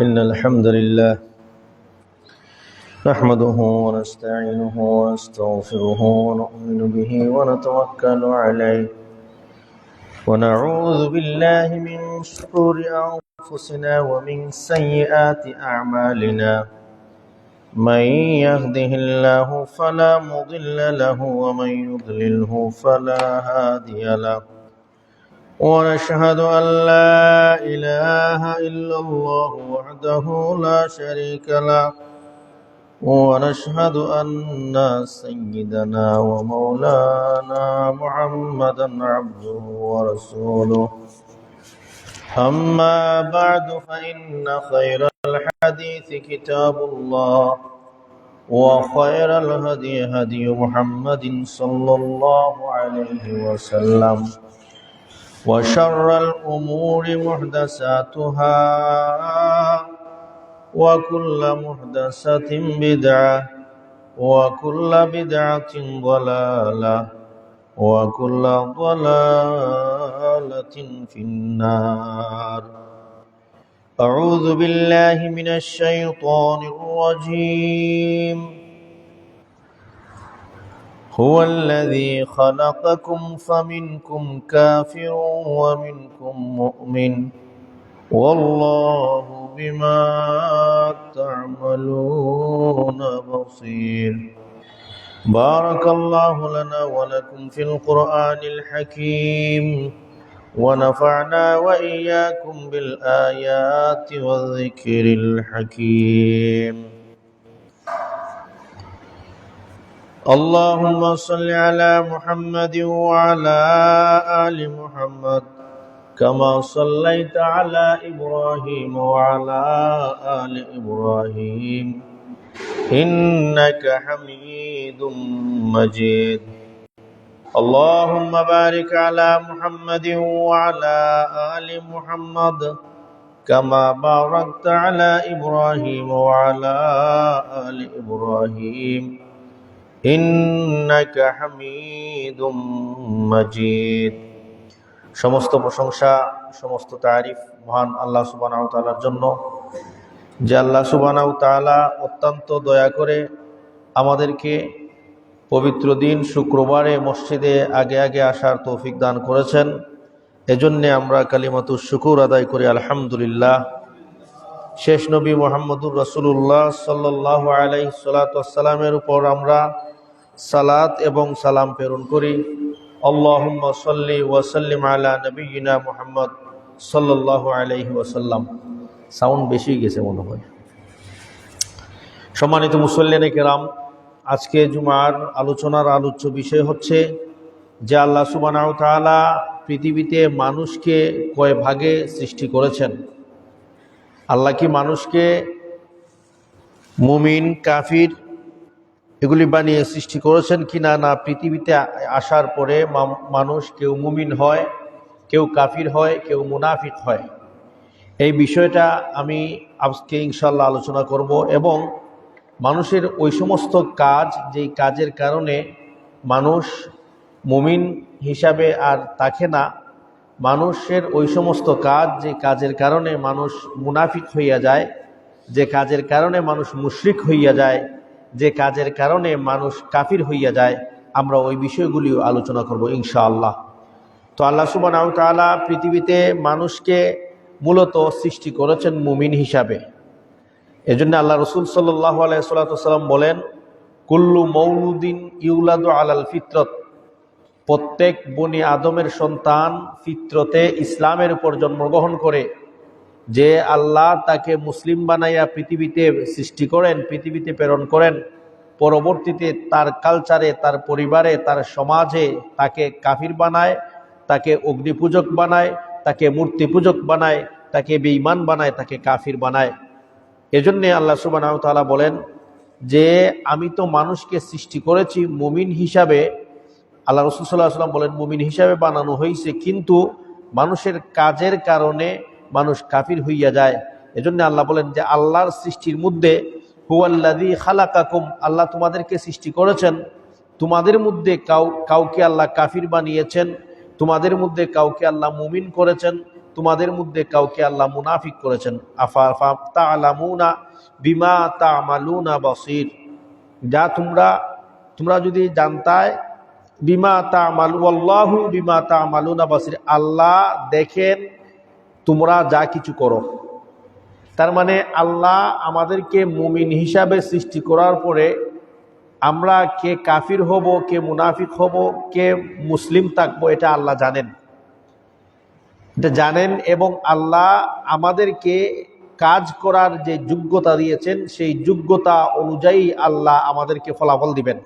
إن الحمد لله نحمده ونستعينه ونستغفره ونؤمن به ونتوكل عليه ونعوذ بالله من شرور أنفسنا ومن سيئات أعمالنا من يهده الله فلا مضل له ومن يضلله فلا هادي له ونشهد أن لا إله إلا الله وحده لا شريك له ونشهد أن سيدنا ومولانا محمدا عبده ورسوله أما بعد فإن خير الحديث كتاب الله وخير الهدي هدي محمد صلى الله عليه وسلم وشر الأمور محدثاتها وكل محدثة بدعة وكل بدعة ضلالة وكل ضلالة في النار. أعوذ بالله من الشيطان الرجيم. هو الذي خلقكم فمنكم كافر ومنكم مؤمن والله بما تعملون بصير. بارك الله لنا ولكم في القرآن الحكيم ونفعنا وإياكم بالآيات والذكر الحكيم. اللهم صل على محمد وعلى آل محمد كما صليت على إبراهيم وعلى آل إبراهيم إنك حميد مجيد. اللهم بارك على محمد وعلى آل محمد كما باركت على إبراهيم وعلى آل إبراهيم إنك حميد مجيد. সমস্ত প্রশংসা, সমস্ত তারিফ মহান আল্লাহ সুবহানাহু ওয়া তাআলার জন্য, যে আল্লাহ সুবহানাহু ওয়া তাআলা অত্যন্ত দয়া করে আমাদেরকে পবিত্র দিন শুক্রবারে মসজিদে আগে আগে আসার তৌফিক দান করেছেন। এজন্যে আমরা কালিমাতুশ শুকুর আদায় করি আলহামদুলিল্লাহ। শেষ নবী মুহাম্মদুর রাসূলুল্লাহ সাল্লাল্লাহু আলাইহি ওয়াসাল্লামের উপর আমরা সালাত এবং সালাম প্রেরণ করি। আল্লাহুম্মা সাল্লি ওয়া সাল্লিম আলা নবিয়িনা মুহাম্মদ সাল্লাল্লাহু আলাইহি ওয়াসাল্লাম। সাউন্ড বেশি গেছে মনে হয়। সম্মানিত মুসল্লিনে কেরাম, আজকে জুমার আলোচনার আলোচ্য বিষয় হচ্ছে যে আল্লাহ সুবহানাহু ওয়া তাআলা পৃথিবীতে মানুষকে কয় ভাগে সৃষ্টি করেছেন। আল্লাহ কি মানুষকে মুমিন কাফির এগুলি বানিয়ে সৃষ্টি করেছেন কিনা, না পৃথিবীতে আসার পরে মানুষ কেউ মুমিন হয়, কেউ কাফির হয়, কেউ মুনাফিক হয়। এই বিষয়টা আমি আজকে ইনশাআল্লাহ আলোচনা করব এবং মানুষের ওই সমস্ত কাজ, যেই কাজের কারণে মানুষ মুমিন হিসাবে আর থাকে না, মানুষের ওই সমস্ত কাজ যে কাজের কারণে মানুষ মুনাফিক হইয়া যায়, যে কাজের কারণে মানুষ মুশরিক হইয়া যায়, যে কাজের কারণে মানুষ কাফির হইয়া যায়, আমরা ওই বিষয়গুলিও আলোচনা করব ইনশাআল্লাহ। তো আল্লাহ সুবহানাহু ওয়া তাআলা পৃথিবীতে মানুষকে মূলত সৃষ্টি করেছেন মুমিন হিসাবে। এজন্য আল্লাহ রাসূল সাল্লাল্লাহু আলাইহি ওয়াসাল্লাম বলেন, কুল্লু মাউলুদিন ইউলাদু আলাল ফিতরত, প্রত্যেক বনি আদমের সন্তান ফিতরতে ইসলামের উপর জন্মগ্রহণ করে। যে আল্লাহ তাকে মুসলিম বানাইয়া পৃথিবীতে সৃষ্টি করেন, পৃথিবীতে প্রেরণ করেন, পরবর্তীতে তার কালচারে, তার পরিবারে, তার সমাজে তাকে কাফির বানায়, তাকে অগ্নিপূজক বানায়, তাকে মূর্তি পূজক বানায়, তাকে বেঈমান বানায়, তাকে কাফির বানায়। এজন্যে আল্লাহ সুবহানাহু ওয়া তাআলা বলেন যে আমি তো মানুষকে সৃষ্টি করেছি মুমিন হিসাবে। আল্লাহ রাসূল সাল্লাল্লাহু আলাইহি ওয়াসাল্লাম বলেন মুমিন হিসাবে বানানো হয়েছে, কিন্তু মানুষের কাজের কারণে মানুষ কাফির হইয়া যায়। এজন্য আল্লাহ বলেন যে আল্লাহর সৃষ্টির মধ্যে হুয়াল্লাযী খালাকাকুম, আল্লাহ তোমাদেরকে সৃষ্টি করেছেন, তোমাদের মধ্যে কাউকে আল্লাহ কাফির বানিয়েছেন, তোমাদের মধ্যে কাউকে আল্লাহ মুমিন করেছেন, তোমাদের মধ্যে কাউকে আল্লাহ মুনাফিক করেছেন। আফা তা'লামুনা বিমা তা'মালুনা বাসীর, যা তোমরা যদি জানতায়, বিমা তা'মালু আল্লাহু বিমা তা'মালুনা বাসীর, আল্লাহ দেখেন তোমরা যা কিছু করো। তার মানে আল্লাহ আমাদেরকে মুমিন হিসাবে সৃষ্টি করার পরে আমরা কে কাফির হব, কে মুনাফিক হব, কে মুসলিম থাকবো, এটা আল্লাহ জানেন, এটা জানেন। এবং আল্লাহ আমাদেরকে কাজ করার যে যোগ্যতা দিয়েছেন সেই যোগ্যতা অনুযায়ী আল্লাহ আমাদেরকে ফলাফল দিবেন।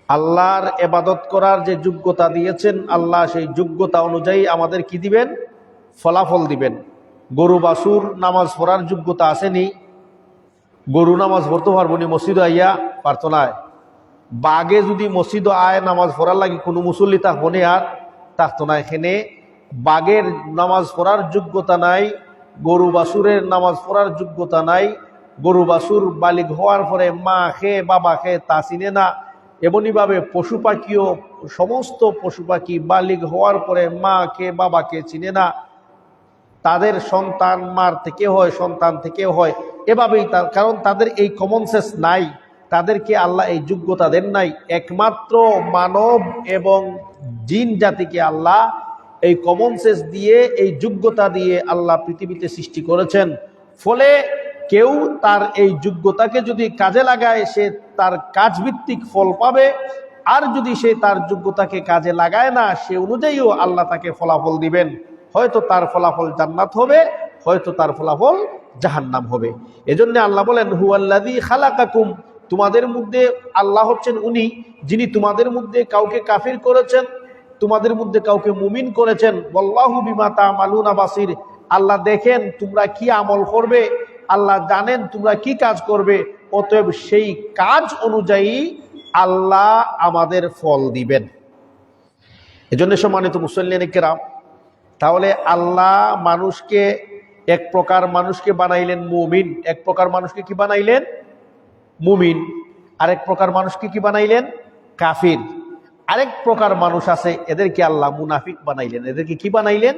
আল্লাহর ইবাদত করার যে যোগ্যতা দিয়েছেন আল্লাহ সেই যোগ্যতা অনুযায়ী আমাদের কি দিবেন? ফলাফল দিবেন। গরু বাছুর নামাজ পড়ার যোগ্যতা আসেনি, গরু নামাজ পড়তে পারবো নি মসজিদে আইয়া? পারত না। বাঘে যদি মসজিদে আয় নামাজ পড়ার লাগে কোনো মুসল্লি তা হনে আর থাকতো না। এখানে বাঘের নামাজ পড়ার যোগ্যতা নাই, গরু বাছুরের নামাজ পড়ার যোগ্যতা নাই। গরু বাছুর বালিগ হওয়ার পরে মা খেয়ে বাবা খেয়ে তা চিনে না। এমনিভাবে পশু পাখিও, সমস্ত পশু পাখি বালিগ হওয়ার পরে মা খেয়ে বাবাকে চিনে না, তাদের সন্তান মার থেকে হয়, সন্তান থেকে হয়, এভাবেই কারণ তাদের এই কমন সেন্স নাই, তাদেরকে আল্লাহ এই যোগ্যতা দেন নাই। একমাত্র মানব এবং জিন জাতিকে আল্লাহ এই কমন সেন্স দিয়ে, এই যোগ্যতা দিয়ে আল্লাহ পৃথিবীতে সৃষ্টি করেছেন। ফলে কেউ তার এই যোগ্যতাকে যদি কাজে লাগায় সে তার কাজভিত্তিক ফল পাবে, আর যদি সে তার যোগ্যতাকে কাজে লাগায় না সে অনুযায়ীও আল্লাহ তাকে ফলাফল দিবেন। হয়তো তার ফলাফল জান্নাত হবে, হয়তো তার ফলাফল জাহান্নাম হবে। এজন্য আল্লাহ বলেন হুয়াল্লাযী খালাকাকুম, তোমাদের মধ্যে আল্লাহ হচ্ছেন উনি যিনি তোমাদের মধ্যে কাউকে কাফির করেছেন, তোমাদের মধ্যে কাউকে মুমিন করেছেন। ওয়াল্লাহু বিমা তা'মালুনা বাসীর, আল্লাহ দেখেন তোমরা কি আমল করবে, আল্লাহ জানেন তোমরা কি কাজ করবে, অতএব সেই কাজ অনুযায়ী আল্লাহ আমাদের ফল দিবেন। এজন্য সম্মানিত মুসল্লিয়ানে কেরাম, তাহলে আল্লাহ মানুষকে এক প্রকার মানুষকে বানাইলেন মুমিন, এক প্রকার মানুষকে কি বানাইলেন? মুমিন। আরেক প্রকার মানুষকে কি বানাইলেন? কাফির। আরেক প্রকার মানুষ আছে এদেরকে আল্লাহ মুনাফিক বানাইলেন। এদেরকে কি বানাইলেন?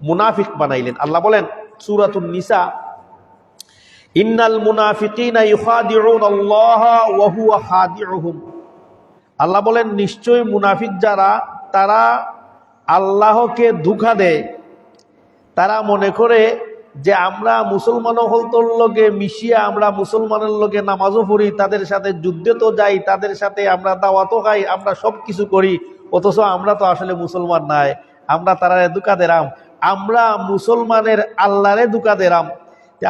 মুনাফিক বানাইলেন। আল্লাহ বলেন সূরাতুন নিসা, ইন্নাল মুনাফিকিনা ইউখাদিউনাল্লাহা ওয়া হুয়া খাদিউহুম। আল্লাহ বলেন নিশ্চয় মুনাফিক যারা, তারা আল্লাহকে ধোঁকা দেয়। তারা মনে করে যে আমরা মুসলমান হলতর লগে মিশিয়া আমরা মুসলমানের লগে নামাজও পড়ি, তাদের সাথে যুদ্ধে তো যাই, তাদের সাথে আমরা দাওয়াতও খাই, আমরা সব কিছু করি, অথচ আমরা তো আসলে মুসলমান নাই। আমরা তারারে ধোঁকা দেরাম, আমরা মুসলমানের আল্লাহরে ধোঁকা দেরাম।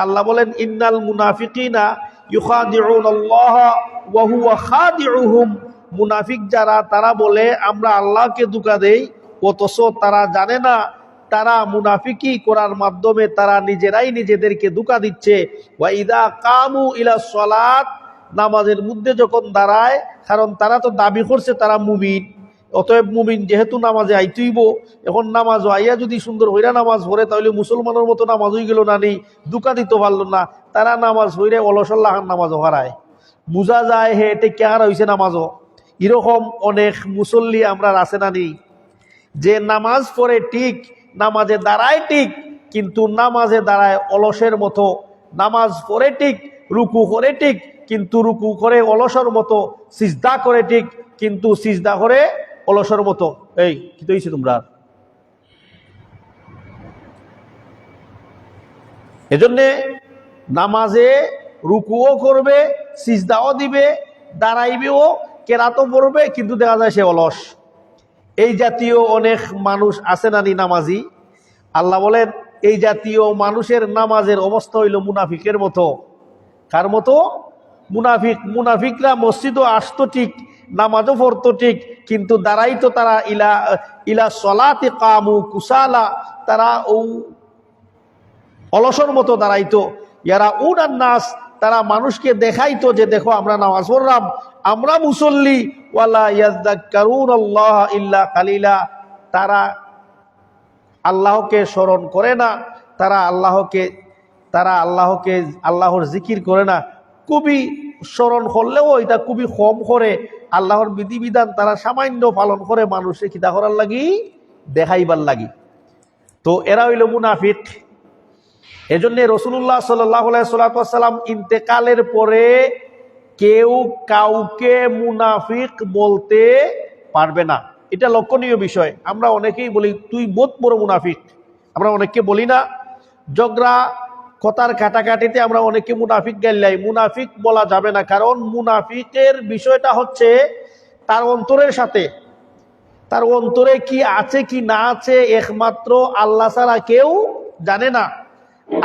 আল্লাহ বলেন ইন্নাল মুনাফিকিনা ইউখাদিউনাল্লাহা ওয়া হুয়া খাদিউহুম। মুনাফিক যারা তারা বলে আমরা আল্লাহকে ধোঁকা দেই, অথচ তারা জানে না তারা মুনাফিকি করার মাধ্যমে তারা নিজেরাই নিজেদেরকে ধোঁকা দিচ্ছে। ওয়া ইদা কামু ইলা সলাত, নামাজের মধ্যে যখন দাঁড়ায়, কারণ তারা তো দাবি করছে তারা মুমিন, অতএব মুমিন যেহেতু নামাজে আইতেইব, এখন নামাজ আইয়া যদি সুন্দর হইরা নামাজ পড়ে তাহলে মুসলমানের মতো নামাজ হয়ে গেল না, নেই ধোঁকা দিতে পারল না। তারা নামাজ হইরে অলসল্লাহান নামাজও হারায়, বোঝা যায় হে এটা কেহার হয়েছে নামাজও। এরকম অনেক মুসল্লি আমরা আছে না নেই, যে নামাজ পড়ে ঠিক, নামাজে দাঁড়ায় ঠিক, কিন্তু নামাজে দাঁড়ায় অলসের মতো। নামাজ পড়ে ঠিক, রুকু করে ঠিক, কিন্তু রুকু করে অলসর মতো। সিজদা করে ঠিক, কিন্তু সিজদা করে অলসর মতো। এই কি হইছে তোমরা? এজন্যে নামাজে রুকুও করবে, সিজদাও দিবে, দাঁড়াইবেও, কেরাতও পড়বে, কিন্তু দেখা যায় সে অলস। এই জাতীয় অনেক মানুষ আছে নানি নামাজি। আল্লাহ বলেন এই জাতীয় মানুষের নামাজের অবস্থা হইল মুনাফিকের মতো। কার মতো? মুনাফিকরা মসজিদও আসতো ঠিক, নামাজও পড়তো ঠিক, কিন্তু দাঁড়াইতো তারা ইলা সলাতে কামু কুসালা, তারা অলসর মতো দাঁড়াইতো। ইয়ারা উনান নাস, তারা মানুষকে দেখাইতো যে দেখো আমরা নামাজ পড়লাম, আমরা মুসল্লি। ওয়ালা ইয়াযযাক্কারুনাল্লাহ ইল্লা কালিলা, তারা আল্লাহকে স্মরণ করে না, তারা আল্লাহর জিকির করে না। খুবই স্মরণ করলেও এটা খুবই কম করে। আল্লাহর বিধিবিধান তারা সামান্য পালন করে, মানুষে কিতা করার লাগি? দেখাইবার লাগি। তো এরা হইল মুনাফিক। এজন্য রাসূলুল্লাহ সাল্লাল্লাহু আলাইহি ওয়াসাল্লাম ইন্তেকালের পরে কেউ কাউকে মুনাফিক বলতে পারবে না। এটা লক্ষণীয় বিষয়। আমরা অনেকেই বলি তুই বহুত বড় মুনাফিক, আমরা অনেককে বলি না। ঝগড়া কথার কাটাকাটিতে আমরা অনেকে মুনাফিক গাইলাই। মুনাফিক বলা যাবে না, কারণ মুনাফিকের বিষয়টা হচ্ছে তার অন্তরের সাথে, তার অন্তরে কি আছে কি না আছে একমাত্র আল্লাহ ছাড়া কেউ জানে না।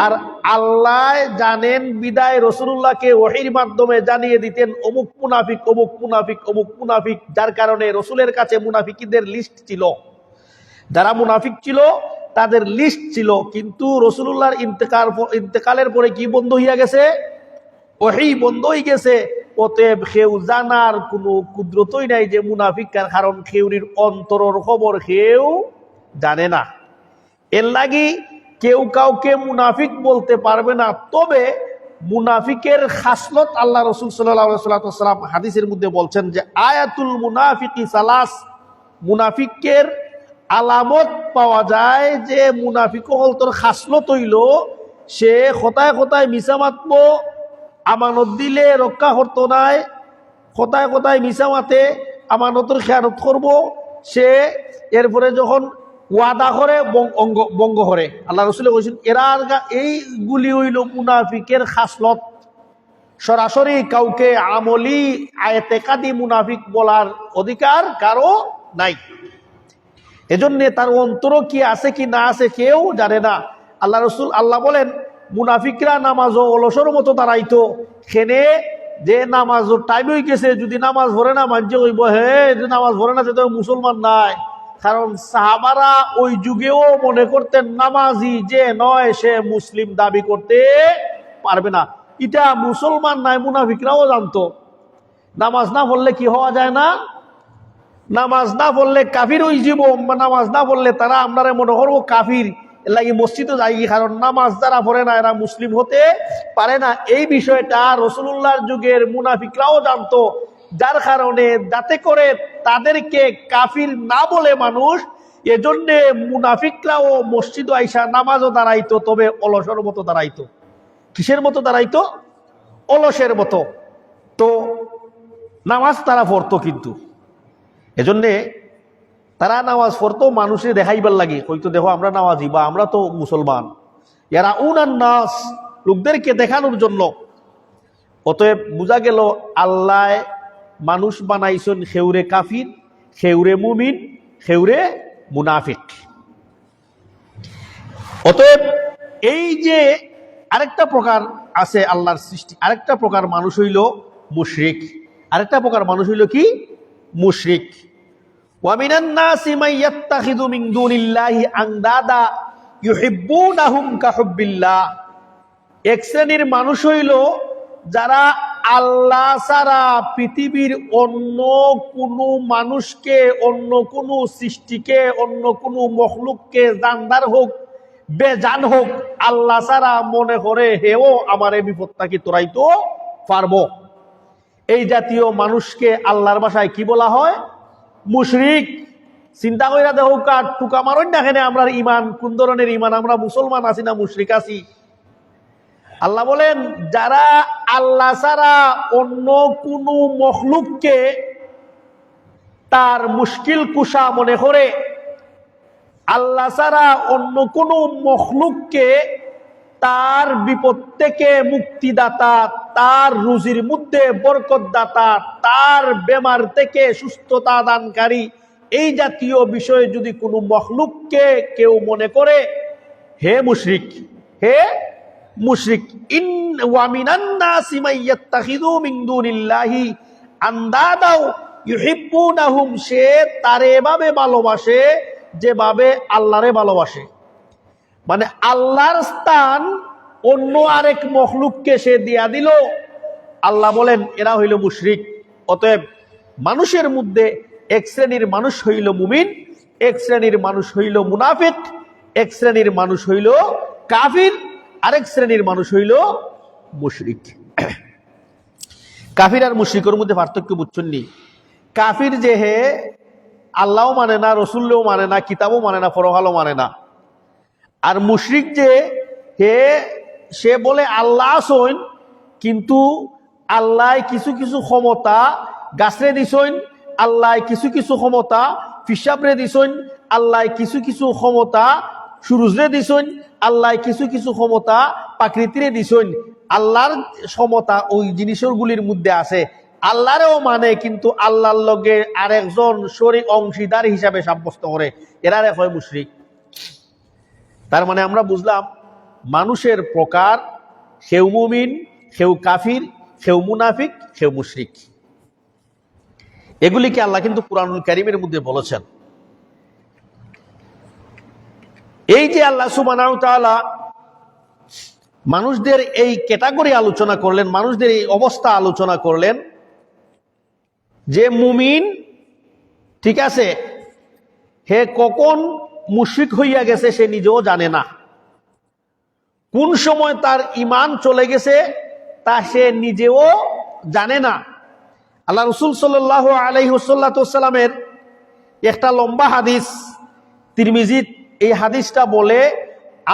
আর আল্লাহ জানেন বিদায় রাসূলুল্লাহকে ওহীর মাধ্যমে জানিয়ে দিতেন অমুক মুনাফিক, অমুক মুনাফিক, অমুক মুনাফিক। যার কারণে রাসূলের কাছে মুনাফিকদের লিস্ট ছিল, যারা মুনাফিক ছিল তাদের লিস্ট ছিল। কিন্তু রাসূলুল্লাহর ইন্তেকালের পরে কি বন্ধ হইয়া গেছে? ওহী বন্ধ হয়ে গেছে। অতএব কেউ জানার কোনো কুদরতই নাই যে মুনাফিক কার, কারণ কেউরির অন্তরের খবর কেউ জানে না। এর লাগি কেউ কাউকে মুনাফিক বলতে পারবে না। তবে মুনাফিকের খাসলত আল্লাহ রাসূল সাল্লাল্লাহু আলাইহি ওয়াসাল্লাম হাদিসের মধ্যে বলছেন যে আয়াতুল মুনাফিকি সালাস, মুনাফিকের আলামত পাওয়া যায় যে মুনাফিক হল তোর খাসলত হইল সে কথায় কথায় মিছা মাতব, আমানত দিলে রক্ষা করতো নাই, কথায় কথায় মিছা মাতে আমানতের খেয়ানত করব সে, এরপরে যখন ওয়াদা করে বঙ্গ করে। আল্লাহ রাসূল বলেছেন এরা এইগুলি হইল মুনাফিকের খাসলত। সরাসরি কাউকে আমলি এতেকাদি মুনাফিক বলার অধিকার কারো নাই। এজন্য তার অন্তর কি আছে কি না আছে কেউ জানে না। আল্লাহ বলেন মুনাফিকরা নামাজও অলসর মতো দাঁড়াইতো। খেনে যে নামাজের টাইম হয়ে গেছে, যদি নামাজ ভরে না মানছে কইব হে নামাজ ভরে না, তো মুসলমান নাই। কারণ সাহাবারা ওই যুগেও মনে করতেন নামাজি যে নয় সে মুসলিম দাবি করতে পারবে না। এটা মুসলমান নাই মুনাফিকরাও জানতো। নামাজ না পড়লে কি হওয়া যায় না? নামাজ না পড়লে কাফির হয়ে যাব। নামাজ না পড়লে তারা আপনারা মনে করবো কাফির, এর লাগি মসজিদে যাই, কারণ নামাজ যারা পড়ে না এরা মুসলিম হতে পারে না। এই বিষয়টা রাসূলুল্লাহর যুগের মুনাফিকরাও জানতো। যার কারণে যাতে করে তাদেরকে কাফির না বলে মানুষ, এজন্যে মুনাফিকরাও মসজিদ আইসা নামাজও দাঁড়াইতো, তবে অলসের মতো দাঁড়াইতো। কিসের মতো দাঁড়াইতো? অলসের মতো। তো নামাজ তারা পড়তো, কিন্তু এজন্যে তারা নামাজ পড়তো মানুষের দেখাইবার লাগে, হয়তো দেখো আমরা নামাজি বা আমরা তো মুসলমান, এরা উনান নাস, লোকদেরকে দেখানোর জন্য। অতএব বোঝা গেল আল্লাহ মানুষ বানাইছেন খেউরে কাফির, খেউরে মুমিন, খেউরে মুনাফিক। অতএব এই যে আরেকটা প্রকার আছে আল্লাহর সৃষ্টি, আরেকটা প্রকার মানুষ হইল মুশরিক। আরেকটা প্রকার মানুষ হইল কি? মুশরিক। ওয়ামিনান নাসি মান ইয়াত্তাখিযু মিন দুনিল্লাহি আনদাদা ইউহিব্বুনাহুম কাহুব্বিল্লাহ। এক শ্রেণীর মানুষ হইল যারা আল্লাহ ছাড়া পৃথিবীর অন্য কোনো মানুষকে, অন্য কোনো সৃষ্টিকে, অন্য কোনো মখলুককে জানদার হোক বেজান হোক, আল্লাহ ছাড়া মনে করে হেও আমার এই বিপদটা কি তোরাইতো পারবো। এই জাতীয় মানুষকে আল্লাহর ভাষায় কি বলা হয়? মুশরিক। চিন্তা কইরা দেখো কার টুকা মারণ না, এখানে আমরা ইমান কোন ধরনের ইমান? আমরা মুসলমান আছি না মুশরিক আছি? আল্লাহ বলেন যারা আল্লাহ ছাড়া অন্য কোনো মখলুককে তার মুশকিল কুশা মনে করে, আল্লাহ ছাড়া অন্য কোনো মখলুককে তার বিপদ থেকে মুক্তিদাতা, তার রুজির মধ্যে বরকত দাতা, তার বেমার থেকে সুস্থতা দানকারী, এই জাতীয় বিষয়ে যদি কোনো মখলুককে কেউ মনে করে, হে মুশরিক, হে মুশরিক। ইন ওয়া মিনান নাসি মান ইয়াত্তাখিযু মিন দুনিল্লাহি আনদাদা ইউহিব্বুনাহুম, সে তারে এভাবে ভালোবাসে যেভাবে আল্লাহরে ভালোবাসে। মানে আল্লাহর স্থান অন্য আরেক মখলুককে সে দিয়া দিল। আল্লাহ বলেন এরা হইল মুশরিক। অতএব মানুষের মধ্যে এক শ্রেণীর মানুষ হইল মুমিন, এক শ্রেণীর মানুষ হইল মুনাফিক, এক শ্রেণীর মানুষ হইল কাফির, আরেক শ্রেণীর মানুষ হইল মুশরিক। কাফির আর মুশরিকের মধ্যে পার্থক্য বুঝছেন নি? কাফির যে হে আল্লাহও মানে না, রসুলও মানে না, কিতাবও মানে না, পরকালও মানে না। আর মুশরিক যে সে বলে আল্লাহ আসইন, কিন্তু আল্লাহ কিছু কিছু ক্ষমতা গাছরে দিছইন, আল্লাহ কিছু কিছু ক্ষমতা ফিসাবরে দিছইন, আল্লাহ কিছু কিছু ক্ষমতা সূরজরে দিছইন, আল্লাহ কিছু কিছু ক্ষমতা প্রাকৃতিরে দিছইন। আল্লাহর ক্ষমতা ওই জিনিসগুলির মধ্যে আছে, আল্লাহরেও মানে, কিন্তু আল্লাহর লগে আরেকজন শরীক অংশীদার হিসাবে সাব্যস্ত করে, এরারে হয় মুশরিক। তার মানে আমরা বুঝলাম মানুষের প্রকার, কেউ মুমিন, কেউ কাফির, কেউ মুনাফিক, কেউ মুশরিক। এগুলিকে আল্লাহ কিন্তু কুরআনুল কারীমের মধ্যে বলেছেন। এই যে আল্লাহ সুবহানাহু ওয়া তাআলা মানুষদের এই ক্যাটাগরি আলোচনা করলেন, মানুষদের এই অবস্থা আলোচনা করলেন, যে মুমিন ঠিক আছে, হে কখন মুশরিক হইয়া গেছে সে নিজেও জানে না, কোন সময় তার ঈমান চলে গেছে তা সে নিজেও জানে না। আল্লাহ রাসূল সাল্লাল্লাহু আলাইহি ওয়াসাল্লামের একটা লম্বা হাদিস তিরমিজি, এই হাদিসটা বলে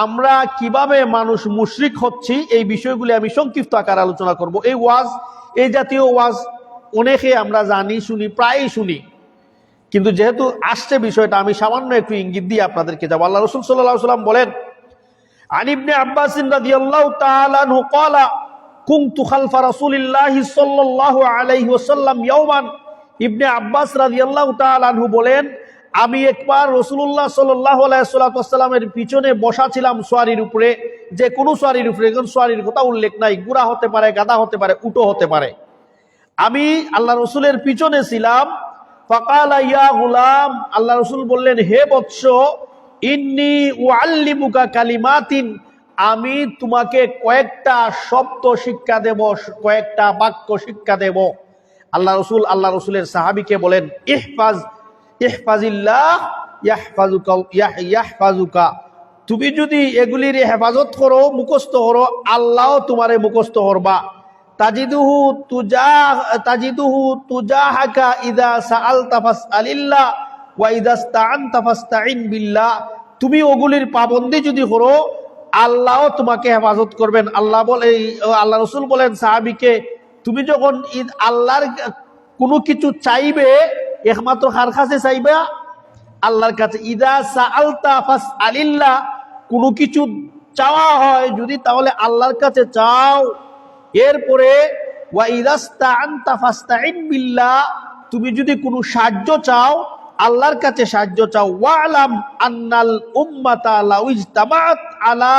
আমরা কিভাবে মানুষ মুশরিক হচ্ছি এই বিষয়গুলি আমি সংক্ষিপ্ত আকারে আলোচনা করব। এই জাতীয় ওয়াজ অনেকে আমরা জানি, শুনি, প্রায়ই শুনি, কিন্তু যেহেতু আসছে বিষয়টা আমি সামান্য একটু ইঙ্গিত দিয়ে আপনাদেরকে যাব। আল্লাহ রাসূল সাল্লাল্লাহু আলাইহি ওয়াসাল্লাম বলেন, আন ইবনে আব্বাস রাদিয়াল্লাহু তাআলা আনহু ক্বালা কুনতু খালফা রাসূলিল্লাহি সাল্লাল্লাহু আলাইহি ওয়াসাল্লাম ইয়াওমান। ইবনে আব্বাস রাদিয়াল্লাহু তাআলা আনহু বলেন, আমি একবার রাসূলুল্লাহ সাল্লাল্লাহু আলাইহি ওয়াসাল্লামের পিছনে বসা ছিলাম সোয়ারির উপরে, যে কোনো সোয়ারির উপরে, কোন সোয়ারির কথা উল্লেখ নাই, ঘোড়া হতে পারে, গাধা হতে পারে, উটও হতে পারে। আমি আল্লাহ রাসূলের পিছনে ছিলাম। ফাকালা ইয়া গুলাম, আল্লাহ রাসূল বললেন, হে বৎস, ইন্নী উআল্লিমুকা কালিমাতিন, আমি তোমাকে কয়েকটা শব্দ শিক্ষা দেব, কয়েকটা বাক্য শিক্ষা দেব। আল্লাহ রাসূলের সাহাবীকে বলেন, ইহফাজিল্লাহ ইয়াহফাজুকা, তুমি যদি এগুলির হেফাজত করো, মুখস্থ করো, আল্লাহ তোমারে মুখস্থ করবা। তাজিদুহু তুজাহাকা ইযা সাআলতা ফাসআলিল্লাহ ওয়া ইযা ইসতাআনতা ফাসতাইন বিল্লাহ, তুমি ওগুলির পাবন্দি যদি করো আল্লাহ তোমাকে হেফাজত করবেন। আল্লাহ রাসূল বলেন সাহাবীকে, তুমি যখন আল্লাহর কোনো কিছু চাইবে একমাত্র কার কাছে চাইবা? আল্লাহর কাছে। ইযা সাআলতা ফাসআলিল্লাহ, কোনো কিছু চাওয়া হয় যদি, তাহলে আল্লাহর কাছে চাও। এরপরে ওয়া ইযা ইসতাআনতা ফাসতাইন বিল্লাহ, তুমি যদি কোনো সাহায্য চাও আল্লাহর কাছে সাহায্য চাও। ওয়ালাম আন্নাল উম্মাতা লাউ ইজতামাআত আলা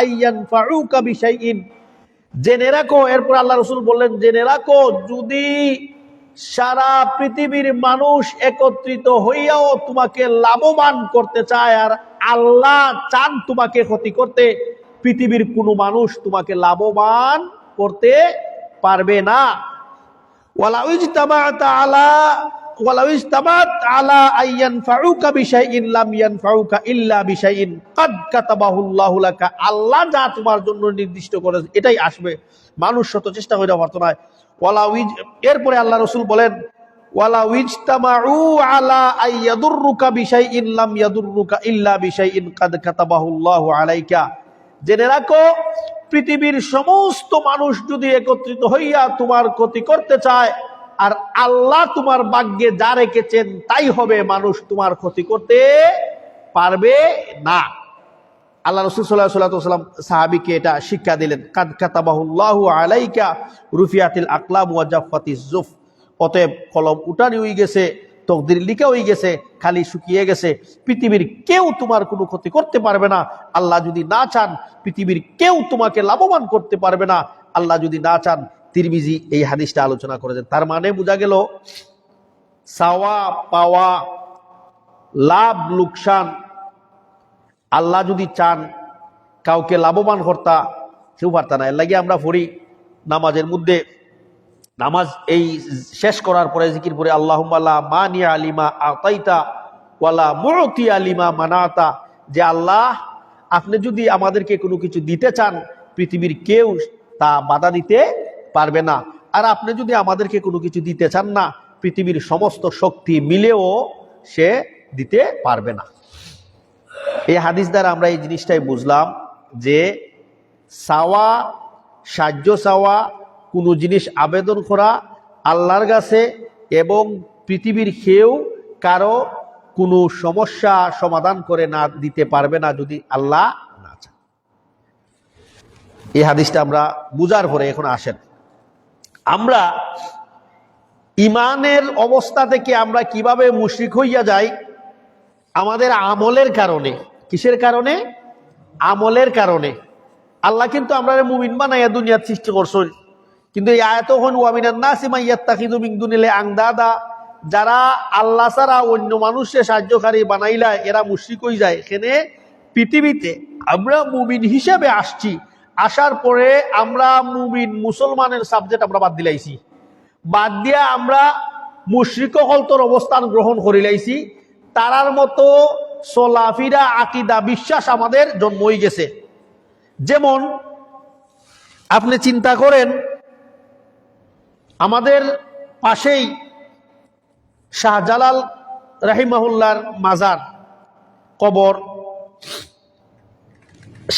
আইয়ানফাউকা বিশাইইন, জেনে রাখো। এরপর আল্লাহ রাসূল বললেন, জেনে রাখো, যদি সারা পৃথিবীর মানুষ একত্রিত হইয়াও তোমাকে লাভবান করতে চায়, আর আল্লাহ চান তোমাকে ক্ষতি করতে, পৃথিবীর কোনো মানুষ তোমাকে লাভবান করতে পারবে না। ওয়ালাউ ইজতামাআত আলা আইয়ানফাউকা বিশাইইন লাম ইয়ানফাউকা ইল্লা বিশাইইন ক্বাদ কাতাবাহুল্লাহু লাকা, আল্লাহ যা তোমার জন্য নির্দিষ্ট করেছে এটাই আসবে, মানুষ শত চেষ্টা করে পারতো না। এরপরে আল্লাহ রাসূল বলেন, ওয়ালাউ ইজতামাউ আলা আইয়াদুররুকা বিশাইইন লাম ইয়াদুররুকা ইল্লা বিশাইইন ক্বাদ কাতাবাহুল্লাহু আলাইকা, জেনে রাখো, পৃথিবীর সমস্ত মানুষ যদি একত্রিত হইয়া তোমার ক্ষতি করতে চায়, আর আল্লাহ তোমার ভাগ্যে যা রেখেছেন তাই হবে, মানুষ তোমার ক্ষতি করতে পারবে না। আল্লাহ রাসূল সাল্লাল্লাহু আলাইহি ওয়াসাল্লাম সাহাবীকে এটা শিক্ষা দিলেন। কাদ কাতাবাহুল্লাহু আলাইকা রুফিয়াতিল আকলাম ওয়া জাফফাতিজ জুফ, অতএব কলম উঠানি হয়ে গেছে, তকদির লিখা হয়ে গেছে, খালি শুকিয়ে গেছে, পৃথিবীর কেউ তোমার কোনো ক্ষতি করতে পারবে না। আল্লাহ যদি না চান পৃথিবীর কেউ তোমাকে লাভবান করতে পারবে না, আল্লাহ যদি না চান। তিরমিজি এই হাদিসটা আলোচনা করেছেন। তার মানে বোঝা গেল, চাওয়া পাওয়া, লাভ লোকসান, আল্লাহ যদি চান কাউকে লাভবান করতা কেউ পারতা না। এর লাগে আমরা পড়ি নামাজের মধ্যে, নামাজ এই শেষ করার পরে জিকির পরে, আল্লাহুম্মা লা মানিআ লিমা আতাইতা ওয়ালা মুতি লিমা মানাতা, যে আল্লাহ আপনি যদি আমাদেরকে কোনো কিছু দিতে চান পৃথিবীর কেউ তা বাধা দিতে পারবে না, আর আপনি যদি আমাদেরকে কোনো কিছু দিতে চান না পৃথিবীর সমস্ত শক্তি মিলেও সে দিতে পারবে না। এই হাদিস দ্বারা আমরা এই জিনিসটাই বুঝলাম যে চাওয়া, সাহায্য চাওয়া, কোনো জিনিস আবেদন করা আল্লাহর কাছে, এবং পৃথিবীর কেউ কারো কোনো সমস্যা সমাধান করে না দিতে পারবে না যদি আল্লাহ না চান। এই হাদিসটা আমরা বুঝার পরে এখন আসেন আমরা ইমানের অবস্থা থেকে আমরা কিভাবে মুশরিক হইয়া যাই। আমাদের আমলের কারণে। কিসের কারণে? আমলের কারণে। আল্লাহ কিন্তু আমরা মুমিন বানাইয়া দুনিয়ার সৃষ্টি করছেন, কিন্তু এই আয়াত হন ওয়া মিনান নাসি মান ইয়াত্তাখিযু মিন দুনিল্লাহি আনদাদা, যারা আল্লাহ ছাড়া অন্য মানুষের সাহায্যকারী বানাইলা এরা মুশরিক হয়ে যায়। এখানে পৃথিবীতে আমরা মুমিন হিসেবে আসছি, আসার পরে আমরা মুমিন মুসলমানের সাবজেক্ট আমরা বাদ দিলাইছি, বাদ দিয়া আমরা মুশরিক হলতর অবস্থান গ্রহণ করিলাইছি। তারার মতো চলাফিরা আকীদা বিশ্বাস আমাদের জন্ম হয়ে গেছে। যেমন আপনি চিন্তা করেন, আমাদের পাশেই শাহজালাল রাহিমাহুল্লাহর মাজার, কবর,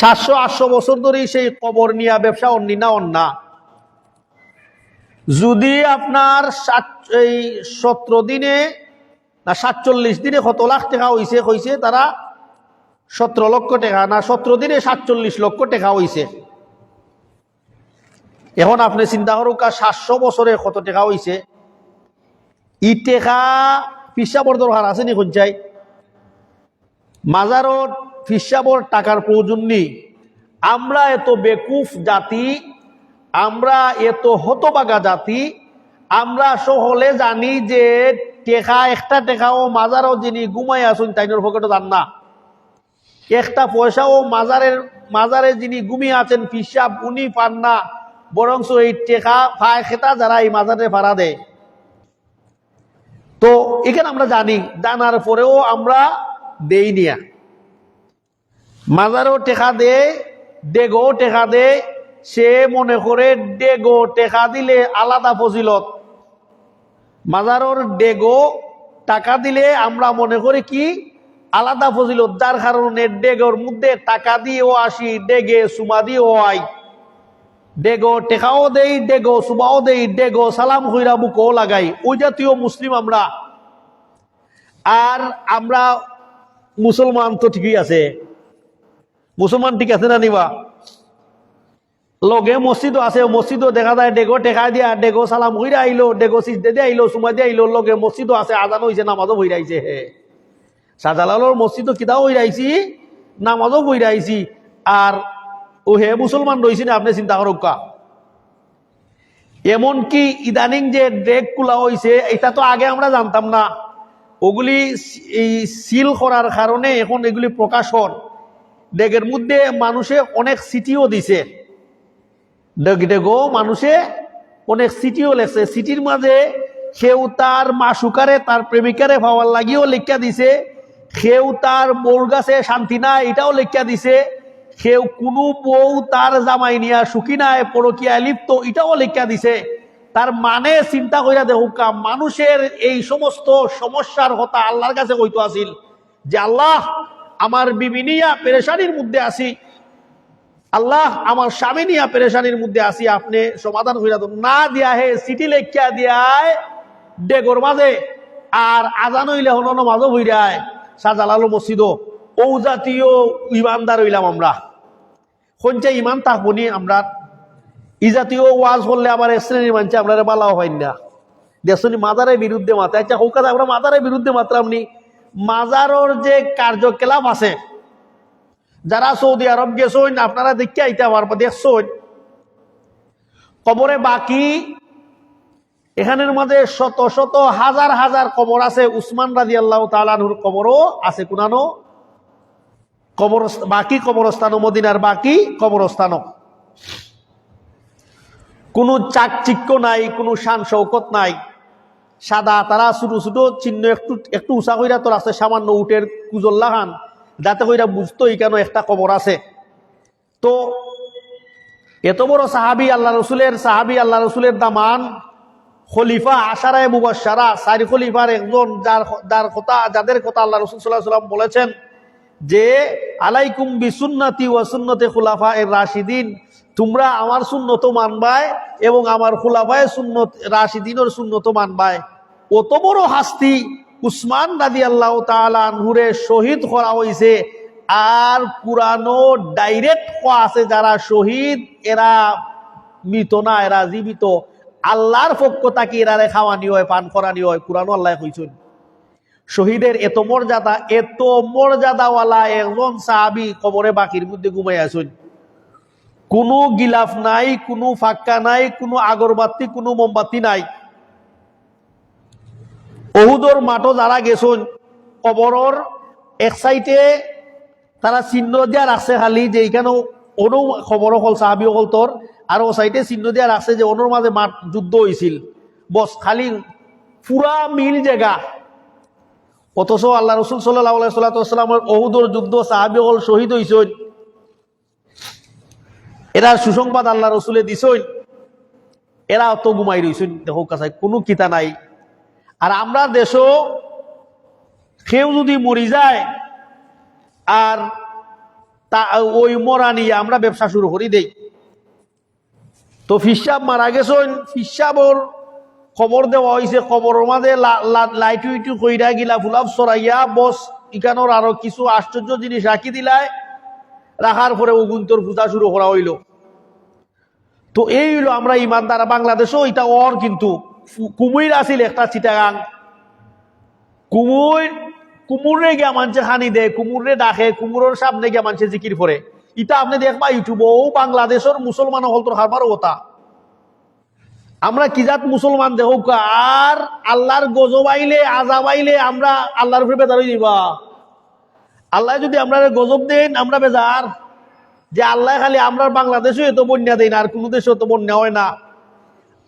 700-800 বছর ধরে সেই কবর নিয়ে ব্যবসা অন্যা। যদি আপনার 17 দিনে না 47 দিনে কত লাখ টাকা হয়েছে তারা 17 লক্ষ টাকা, না 17 দিনে 47 লক্ষ টাকা হয়েছে। এখন আপনি চিন্তা করুন 700 বছরে কত টাকা হয়েছে। ই টেকা পিসাবর দরকার আছে নি? চাই মাজারত পিসাবর টাকার প্রয়োজন নেই। আমরা এত বেকুফ জাতি, আমরা এত হতবাগা জাতি, আমরা সকলে জানি যে টেকা, একটা টেকাও মাজারও যিনি ঘুমাই আসুন তাইনের পকেটে যান না, একটা পয়সাও মাজারে যিনি ঘুমিয়ে আছেন পিসাব উনি পান না, বরং এই টেকা ফায় খেতা যারা এই মাজারে ভাড়া দেয়। তো এখানে আমরা জানার পরেও আমরা দেই নিয়া। মাজারও টেকা দে, ডেগো টেকা দে, সে মনে করে ডেগো টেকা দিলে আলাদা ফজিলত। মাজারর ডেগো টাকা দিলে আমরা মনে করি কি আলাদা ফজিলত, যার কারণে ডেগোর মধ্যে টাকা দিয়েও আসি, ডেগে সুমা দিয়েও আই, ডেগো টেকাও দেই, ডেগো সুমাও দেই, ডেগো সালাম হইরা বুকও লাগাই। ওই জাতীয় মুসলিম আমরা। আর আমরা মুসলমান তো ঠিকই আছে, মুসলমান ঠিক আছে না নিবা? লগে মসজিদও আছে, মসজিদও দেখা যায় ডেগো টেকা দিয়া, ডেগো সালাম হইরা আইলো, ডেগো সিজদে দিয়ে আইলো, সুমা দিয়ে আইলো, লগে মসজিদও আছে, আজান হইছে, নামাজও হইরাইছে। হে শাহজালালর মসজিদও কিতাও হইরাইছি, নামাজও হইরাইছি, আর ও হে মুসলমান রয়েছি না? আপনি চিন্তা করুকা। এমনকি ইদানিং যে ডেগ কুলা হয়েছে, এটা তো আগে আমরা জানতাম না। ওগুলি এই সিল করার কারণে এখন এগুলি প্রকাশ হন। ডেগের মধ্যে মানুষে অনেক সিটিও দিছে, ডেগো মানুষে অনেক সিটিও লেখছে। সিটির মাঝে কেউ তার মাসুকারে, তার প্রেমিকারে পাওয়ার লাগিও লেখা দিছে, কেউ তার বউর গাছে শান্তি না এটাও লেখা দিছে, কেউ কোনো বউ তার জামাই নিয়া সুখী নাই পরকীয়া লিপ্ত এটাও লেখা দিছে। তার মানে চিন্তা কইরা দেখুকা, মানুষের এই সমস্ত সমস্যার কথা আল্লাহর কাছে কইতো আসিল যে আল্লাহ আমার বিবি নিয়া পেরেশানির মধ্যে আছি, আল্লাহ আমার স্বামী নিয়া পেরেশানির মধ্যে আছি, আপনি সমাধান কইরা দেন না। দিয়া হে চিঠি লেখিয়া দিয়ায় ডেগোর মাঝে, আর আজান হইলে হন মাঝও হইরায় শাহজালাল মসজিদও। ও জাতীয় ইমানদার হইলাম আমরা। কোনটা ইমান থাকবনি আমরা? ই জাতীয় ওয়াজ করলে আবার এক শ্রেণীর মানছে আমরা বালাও হয় না, দেখুন মাজারের বিরুদ্ধে মাত্রা। আচ্ছা হোক, আমরা মাজারের বিরুদ্ধে মাত্রাম নি, মাজারর যে কার্যকলাপ আছে, যারা সৌদি আরব গেছেন আপনারা দেখতে আইতে পারবা, দেখছেন কবরে বাকি এখানের মাঝে শত শত হাজার হাজার কবর আছে। উসমান রাদিয়াল্লাহু তাআলা আনহুর কবরও আছে, কোনানো কবর বাকি কবরস্থানও, মদিনার বাকি কবরস্থানও। কোনো চাকচিক্য নাই, কোনো শান শৌকত নাই, সাদা তারা ছোট ছোট চিহ্ন একটু উঁচা কইরা তোর আছে, সামান্য উটের কুজল্লা খান, যাতে কইরা বুঝতো এখানে একটা কবর আছে। তো এত বড় সাহাবি আল্লাহ রসুলের দামান খলিফা আশারায়ে মুবাশশারা, 4 খলিফার একজন, যাদের কথা আল্লাহ রসুল সাল্লাল্লাহু আলাইহি ওয়াসাল্লাম বলেছেন যে আলাইকুম বিসুন্নতি ওয়া সুন্নতি খুলাফায়ে রাশিদিন, তোমরা আমার সুন্নত মানবাই এবং আমার খুলাফায়ে সুন্নত রাশিদিনের সুন্নত মানবাই। অত বড় হাস্তি উসমান রাদিয়াল্লাহু তাআলা আনহুরে শহীদ করা হয়েছে, আর কুরআনও ডাইরেক্ট কোয়া আছে যারা শহীদ এরা মৃত না, এরা জীবিত। আল্লাহর পক্ষ থেকে এরারে খাওয়ানি হয়, পান করানি হয়। কুরআনও আল্লাহ কইছেন শহীদের এত মর্যাদাওয়ালা একজন সাহাবী কবরে বাকির মধ্যে ঘুমাই আছেন। কোনো গিলাফ নাই, কোনো ফাক্কা নাই, কোনো আগরবাতি, কোনো মোমবাতি নাই। উহুদের মাঠও যারা গেছেন কবরের এক সাইডে তারা চিহ্ন দিয়া রাখছে খালি যে এইখানে অনু খবর হল সাহাবি হল তোর, আর ও সাইডে চিহ্ন দিয়া রাখছে যে অনুর মাঝে মাঠ যুদ্ধ হয়েছিল। বস খালি পুরা মিল জায়গা। অথচ আল্লাহ রসুল সাল্লাল্লাহু আলাইহি ওয়াসাল্লামের উহুদের যুদ্ধ সাহাবি হল শহীদ হয়েছেন, এরা সুসংবাদ আল্লাহ রসুলে দিছেন, এরা অত ঘুমাই রয়েছেন। দেখো কাছে কোনো কিতা নাই। আর আমরা দেশও কেউ যদি মরি যায় আর তা ওই মরা নিয়ে আমরা ব্যবসা শুরু করি দেই। তো ফিসাব মারা গেছেন, ফিসাবর খবর দেওয়া হয়েছে, খবরের মাঝে লাইটু ইটু কইরা গিলা ফুলাফ সরাইয়া বস ইকানোর আরো কিছু আশ্চর্য জিনিস রাখি দিলায়, রাখার পরে ওগুন্তর পূজা শুরু করা হইল। তো এই হইল আমরা ইমানদার। বাংলাদেশও এটা ওর কিন্তু কুমির আসিল একটা চিটাগাং, কুমুরে গিয়া মানুষে খানি দেয়, কুমুরে ডাকে, কুমুরের সামনে গিয়া মানুষে জিকির করে। ইটা আপনি দেখবা ইউটিউবও বাংলাদেশের মুসলমান হল তোর হারবার কথা। আমরা কি জাত মুসলমান দেখো, আর আল্লাহর গজব আইলে আজাব আইলে আমরা আল্লাহর উপরে বেজার হয়ে যাইবা। আল্লাহ যদি আমরা গজব দেন আমরা বেজার, যে আল্লাহ খালি আমরা বাংলাদেশও এত বন্যা দেয় না, আর কোনো দেশে এত বন্যা হয় না।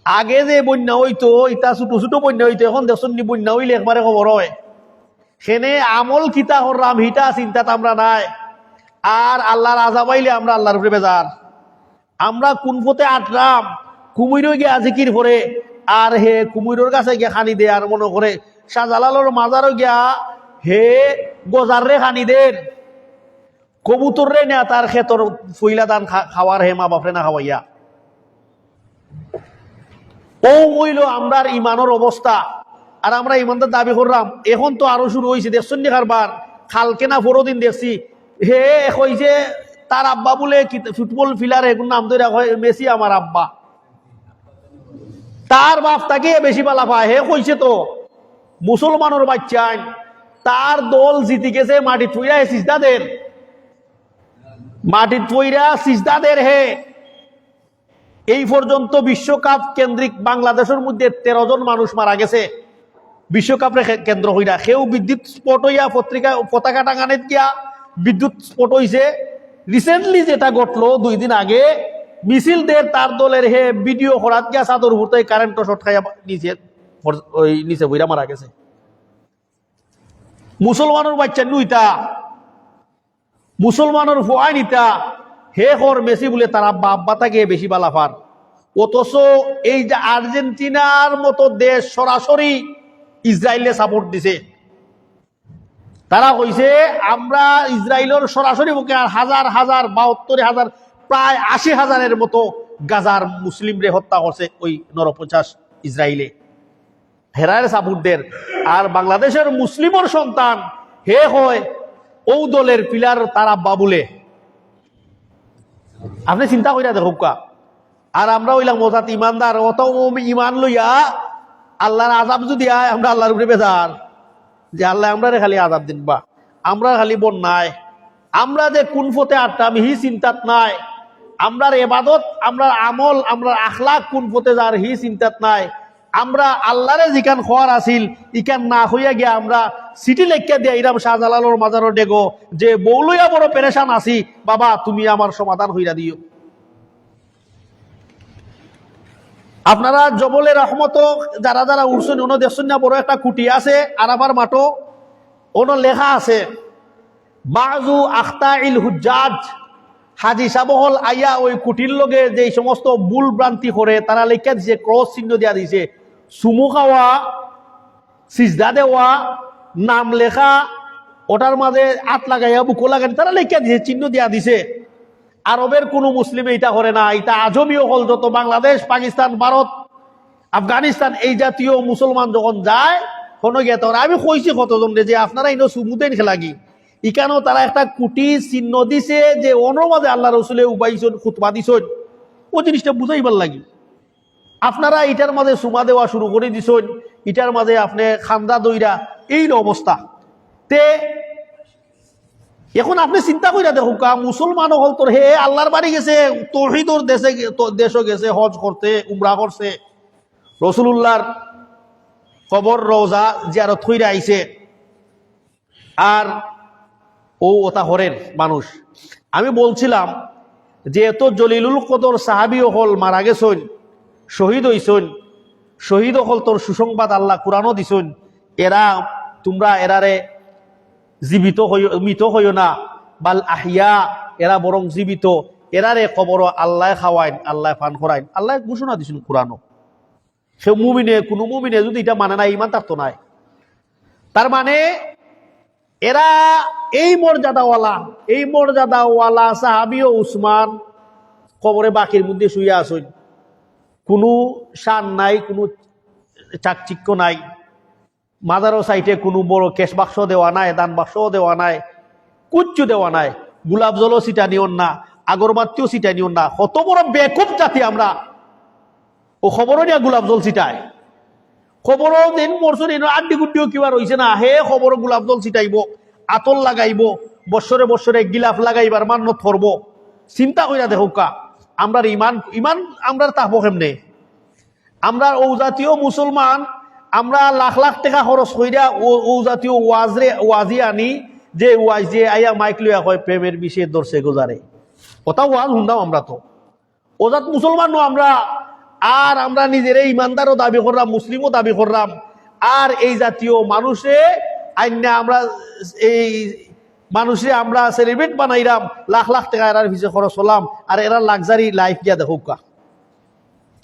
আগে যে বন্যা হইতো ইটা ছোট ছোট বন্যা হইতো, এখন দেখুন বন্যা হইলে একবারে খবর হয়। সেনে আমল কিতা হরাম হিটা চিন্তাত আমরা নাই, আর আল্লাহর আজাব আইলে আমরা আল্লাহর উপরে বেজার। আমরা কোন পথে আটরাম, কুমিরও গিয়া জিকির করে, আর হে কুমিরের কাছে গিয়া খানি দে, আর মনে করে শাহজালালের মাজারও গিয়া হে গজার রে খানি দেন, কবুতর রে না তার ক্ষেতর ফুইলা দান খাওয়ার হে মা বাপরে না খাওয়াইয়া। ও হইল আমরার ইমানের অবস্থা। আর আমরা ইমানদার দাবি করলাম। এখন তো আরো শুরু হয়েছে, দেখছেন নি কারবার খালকে না পরদিন দেখছি হে কইছে তার আব্বা বলে ফুটবল ফিলার এখন নাম ধরে মেসি আমার আব্বা, তার বাপ তাকে বেশি পালা পায়। হে কইছে তো মুসলমানের বাচ্চায় তার দল জিতে গেছে, মাটি থুইরা সিজদাদের, মাটি থুইরা সিজদাদের। হে এই পর্যন্ত বিশ্বকাপ কেন্দ্রিক বাংলাদেশের মধ্যে 13 জন মানুষ মারা গেছে বিশ্বকাপে কেন্দ্র হইরা। কেউ বিদ্যুৎ স্পট হইয়া পতাকা টাঙানে গিয়া বিদ্যুৎ স্পট হইছে। রিসেন্টলি যেটা ঘটলো 2 দিন আগে, মিছিলদের তার দলের হে ভিডিও করাত গিয়া চাদর হুড়তে কারেন্ট শর্ট খাইয়া নিচে বইরা মারা গেছে। মুসলমানের বাচ্চা নুইতা, মুসলমানের ফোয়াই নিতা, হে হর মেসি বলে তার আব্বা, আব্বা তাকে বেশি বালাফার। অথচ এই যে আর্জেন্টিনার মতো দেশ সরাসরি ইসরায়েলে সাপোর্ট দিছে। তারা কইছে আমরা ইসরায়েলের সরাসরি মুখে, আর হাজার হাজার 72,000 প্রায় 80,000-এর মতো গাজার মুসলিমরে হত্যা করছে ওই 49 ইসরায়েলে, হেরার সাপোর্টদের। আর বাংলাদেশের মুসলিমের সন্তান হে হয় ও দলের পিলার তার আব্বা বলে। আপনি চিন্তা কইরা দেখুক। আর আমরা হইলাম মজাত ইমানদার, অত ইমান লইয়া আল্লাহর আযাব যদি আয় আমরা আল্লাহর উপরে বেজার, যে আল্লাহ আমরা খালি আযাব দিনবা, আমরা খালি বন্যায়, আমরা যে কোন পথে আটটাম হি চিন্তাত নাই। আমরার ইবাদত, আমরার আমল, আমরার আখলাক কোন পথে যার হি চিন্তাত নাই। আমরা আল্লাহরে জিকান খোয়ার আসিল ইকান না হইয়া গিয়া আমরা সিটি লেখিয়া দিয়া ইরাম শাহজালালের মাজারও ডেগো যে বউলইয়া বড় পেরেশান আছি, বাবা তুমি আমার সমাধান হইরা দিও। আপনারা জবলে রহমত যারা যারা উঠছেন ওনো দেখছেন না, বড় একটা কুটি আছে আরাফার মাঠো, ওনো লেখা আছে বাজু আখতাইল হুজ্জাজ। হাজি সাবহল আইয়া ওই কুটির লগে যে সমস্ত ভুল ভ্রান্তি করে তারা লেখা দিছে, ক্রস চিহ্ন দিয়া দিছে, চুমু খাওয়া, সিজদা দেওয়া, নাম লেখা, ওটার মাঝে হাত লাগাইয়া বুকো লাগাই তারা লেখা দিছে, চিহ্ন দিয়া দিছে। আরবের কোনো মুসলিম এটা করে না, এটা আজমীয় হল। যত বাংলাদেশ, পাকিস্তান, ভারত, আফগানিস্তান এই জাতীয় মুসলমান যখন যায় কোনো গে, তখন আমি কইছি কতজন যে আপনারা ইনো সুমুদেন খেলাগি, ইকানো তারা একটা কুটি চিহ্ন দিছে যে অনর মাঝে আল্লাহ রসুলে উবাইছেন, খুতবা দিছেন, ও জিনিসটা বুঝাইবার লাগি। আপনারা ইটার মাঝে সুমা দেওয়া শুরু করে দিছেন, ইটার মাঝে আপনি খান্দা দইরা, এই অবস্থা। তে এখন আপনি চিন্তা কইরা দেখুন, মুসলমান হল তোর হে আল্লাহর বাড়ি গেছে, তৌহিদর দেশে গেছে, হজ করতে, উমরা করছে, রসুলুল্লাহর কবর রওজা জিয়ারত কইরা আইছে, আর ও ওটা হরের মানুষ। আমি বলছিলাম যে এত জলিলুল কদর সাহাবী হল মারা গেছেন, শহীদ হইছেন, শহীদ হল তোর সুসংবাদ আল্লাহ কুরআনও দিছেন। এরা তোমরা এরারে জীবিত মৃত হইও না, বাল আহিয়া, এরা বরং জীবিত, এরারে কবর আল্লাহ খাওয়াইন, আল্লাহ পান করাইন, আল্লাহ ঘোষণা দিছেন কুরআনও। সে মুমিনে, কোন মুমিনে যদি এটা মানে না, ইমান তার তো নাই। তার মানে এরা এই মর্যাদাওয়ালা সাহাবী ও উসমান কবরে বাকির মধ্যে শুয়ে আসেন, কোনো শান নাই, কোনো চাকচিক্য নাই, মাজারও সাইটে কোনো বড় ক্যাশ বাক্স দেওয়া নাই, দান বাক্সও দেওয়া নাই, কুচ্ছু দেওয়া নাই, গোলাপ জলও ছিটা নিও না, আগরবাতিও ছিটা নিও না। কত বড় বেকুব জাতি আমরা, ও খবরও নিয়ে গোলাপ জল ছিটায়, খবরও দিন মরছুন আড্ডি গুড্ডিও কিবা রয়েছে না, হে খবর গোলাপ জল ছিটাইব, আতল লাগাইব, বৎসরে বৎসরে গিলাফ লাগাইবার মান্য ধরব। চিন্তা কইরা দেখো আমরা ইমান আমরা তাহবো কেমনে? আমরা ও জাতীয় মুসলমান, আমরা লাখ লাখ টাকা খরচ কইরা ও জাতীয় ওয়াজি আনি, যে ওয়াজ যে আইয়া মাইক লইয়া কয় প্রেমের বিষয়ে দর্শে গোজারে, কথা ওয়াজ শুনতাম আমরা। তো ওজাত মুসলমানও আমরা, আর আমরা নিজের ইমানদারও দাবি করলাম, মুসলিমও দাবি করলাম, আর এই জাতীয় মানুষে আইনা আমরা এই মানুষে আমরা সেলিব্রেট বানাইলাম, লাখ লাখ টাকা এরার পিছিয়ে খরচ হলাম, আর এরা লাক্সারি লাইফ গিয়া দেখো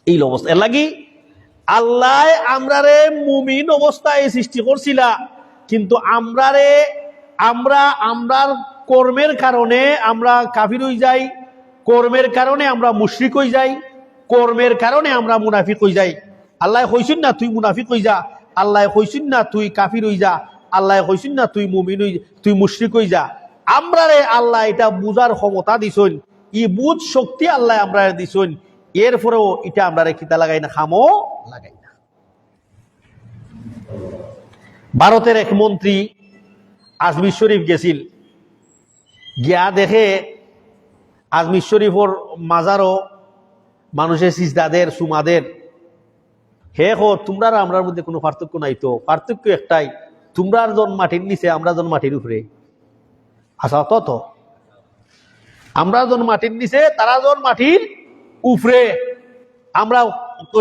এই অবস্থা। এর লাগি আল্লাহ আমরারে মুমিন অবস্থায় সৃষ্টি করছিলা, কিন্তু আমরার কর্মের কারণে আমরা কাফির হই যাই, কর্মের কারণে আমরা মুশরিক হই যাই, কর্মের কারণে আমরা মুনাফিক হই যাই। আল্লাহ কইছেন না তুই মুনাফিক হই যা, আল্লাহ কইছেন না তুই কাফির হই যা, আল্লাহ কইছেন না তুই মুমিন হই, তুই মুশরিক হই যা। আমরারে আল্লাহ এটা বুঝার ক্ষমতা দিছেন, ই বুঝ শক্তি আল্লাহ আমরা দিছেন, এরপরেও এটা আমরারে কিতা লাগাই না, খামো লাগাই না। ভারতের এক মন্ত্রী আজমির শরীফ গেছিল, গিয়া দেখে আজমির শরীফর মাজারও মানুষের সিজদাদের সুমাদের, হে হো তোমরা আমরার মধ্যে কোনো পার্থক্য নাই। তো পার্থক্য একটাই, তোমরা জন মাটির নিচে, আমরা জন মাটির উপরে। আচ্ছা তো আমরা জন মাটির নিচে, তারা জন মাটির উপরে। আমরা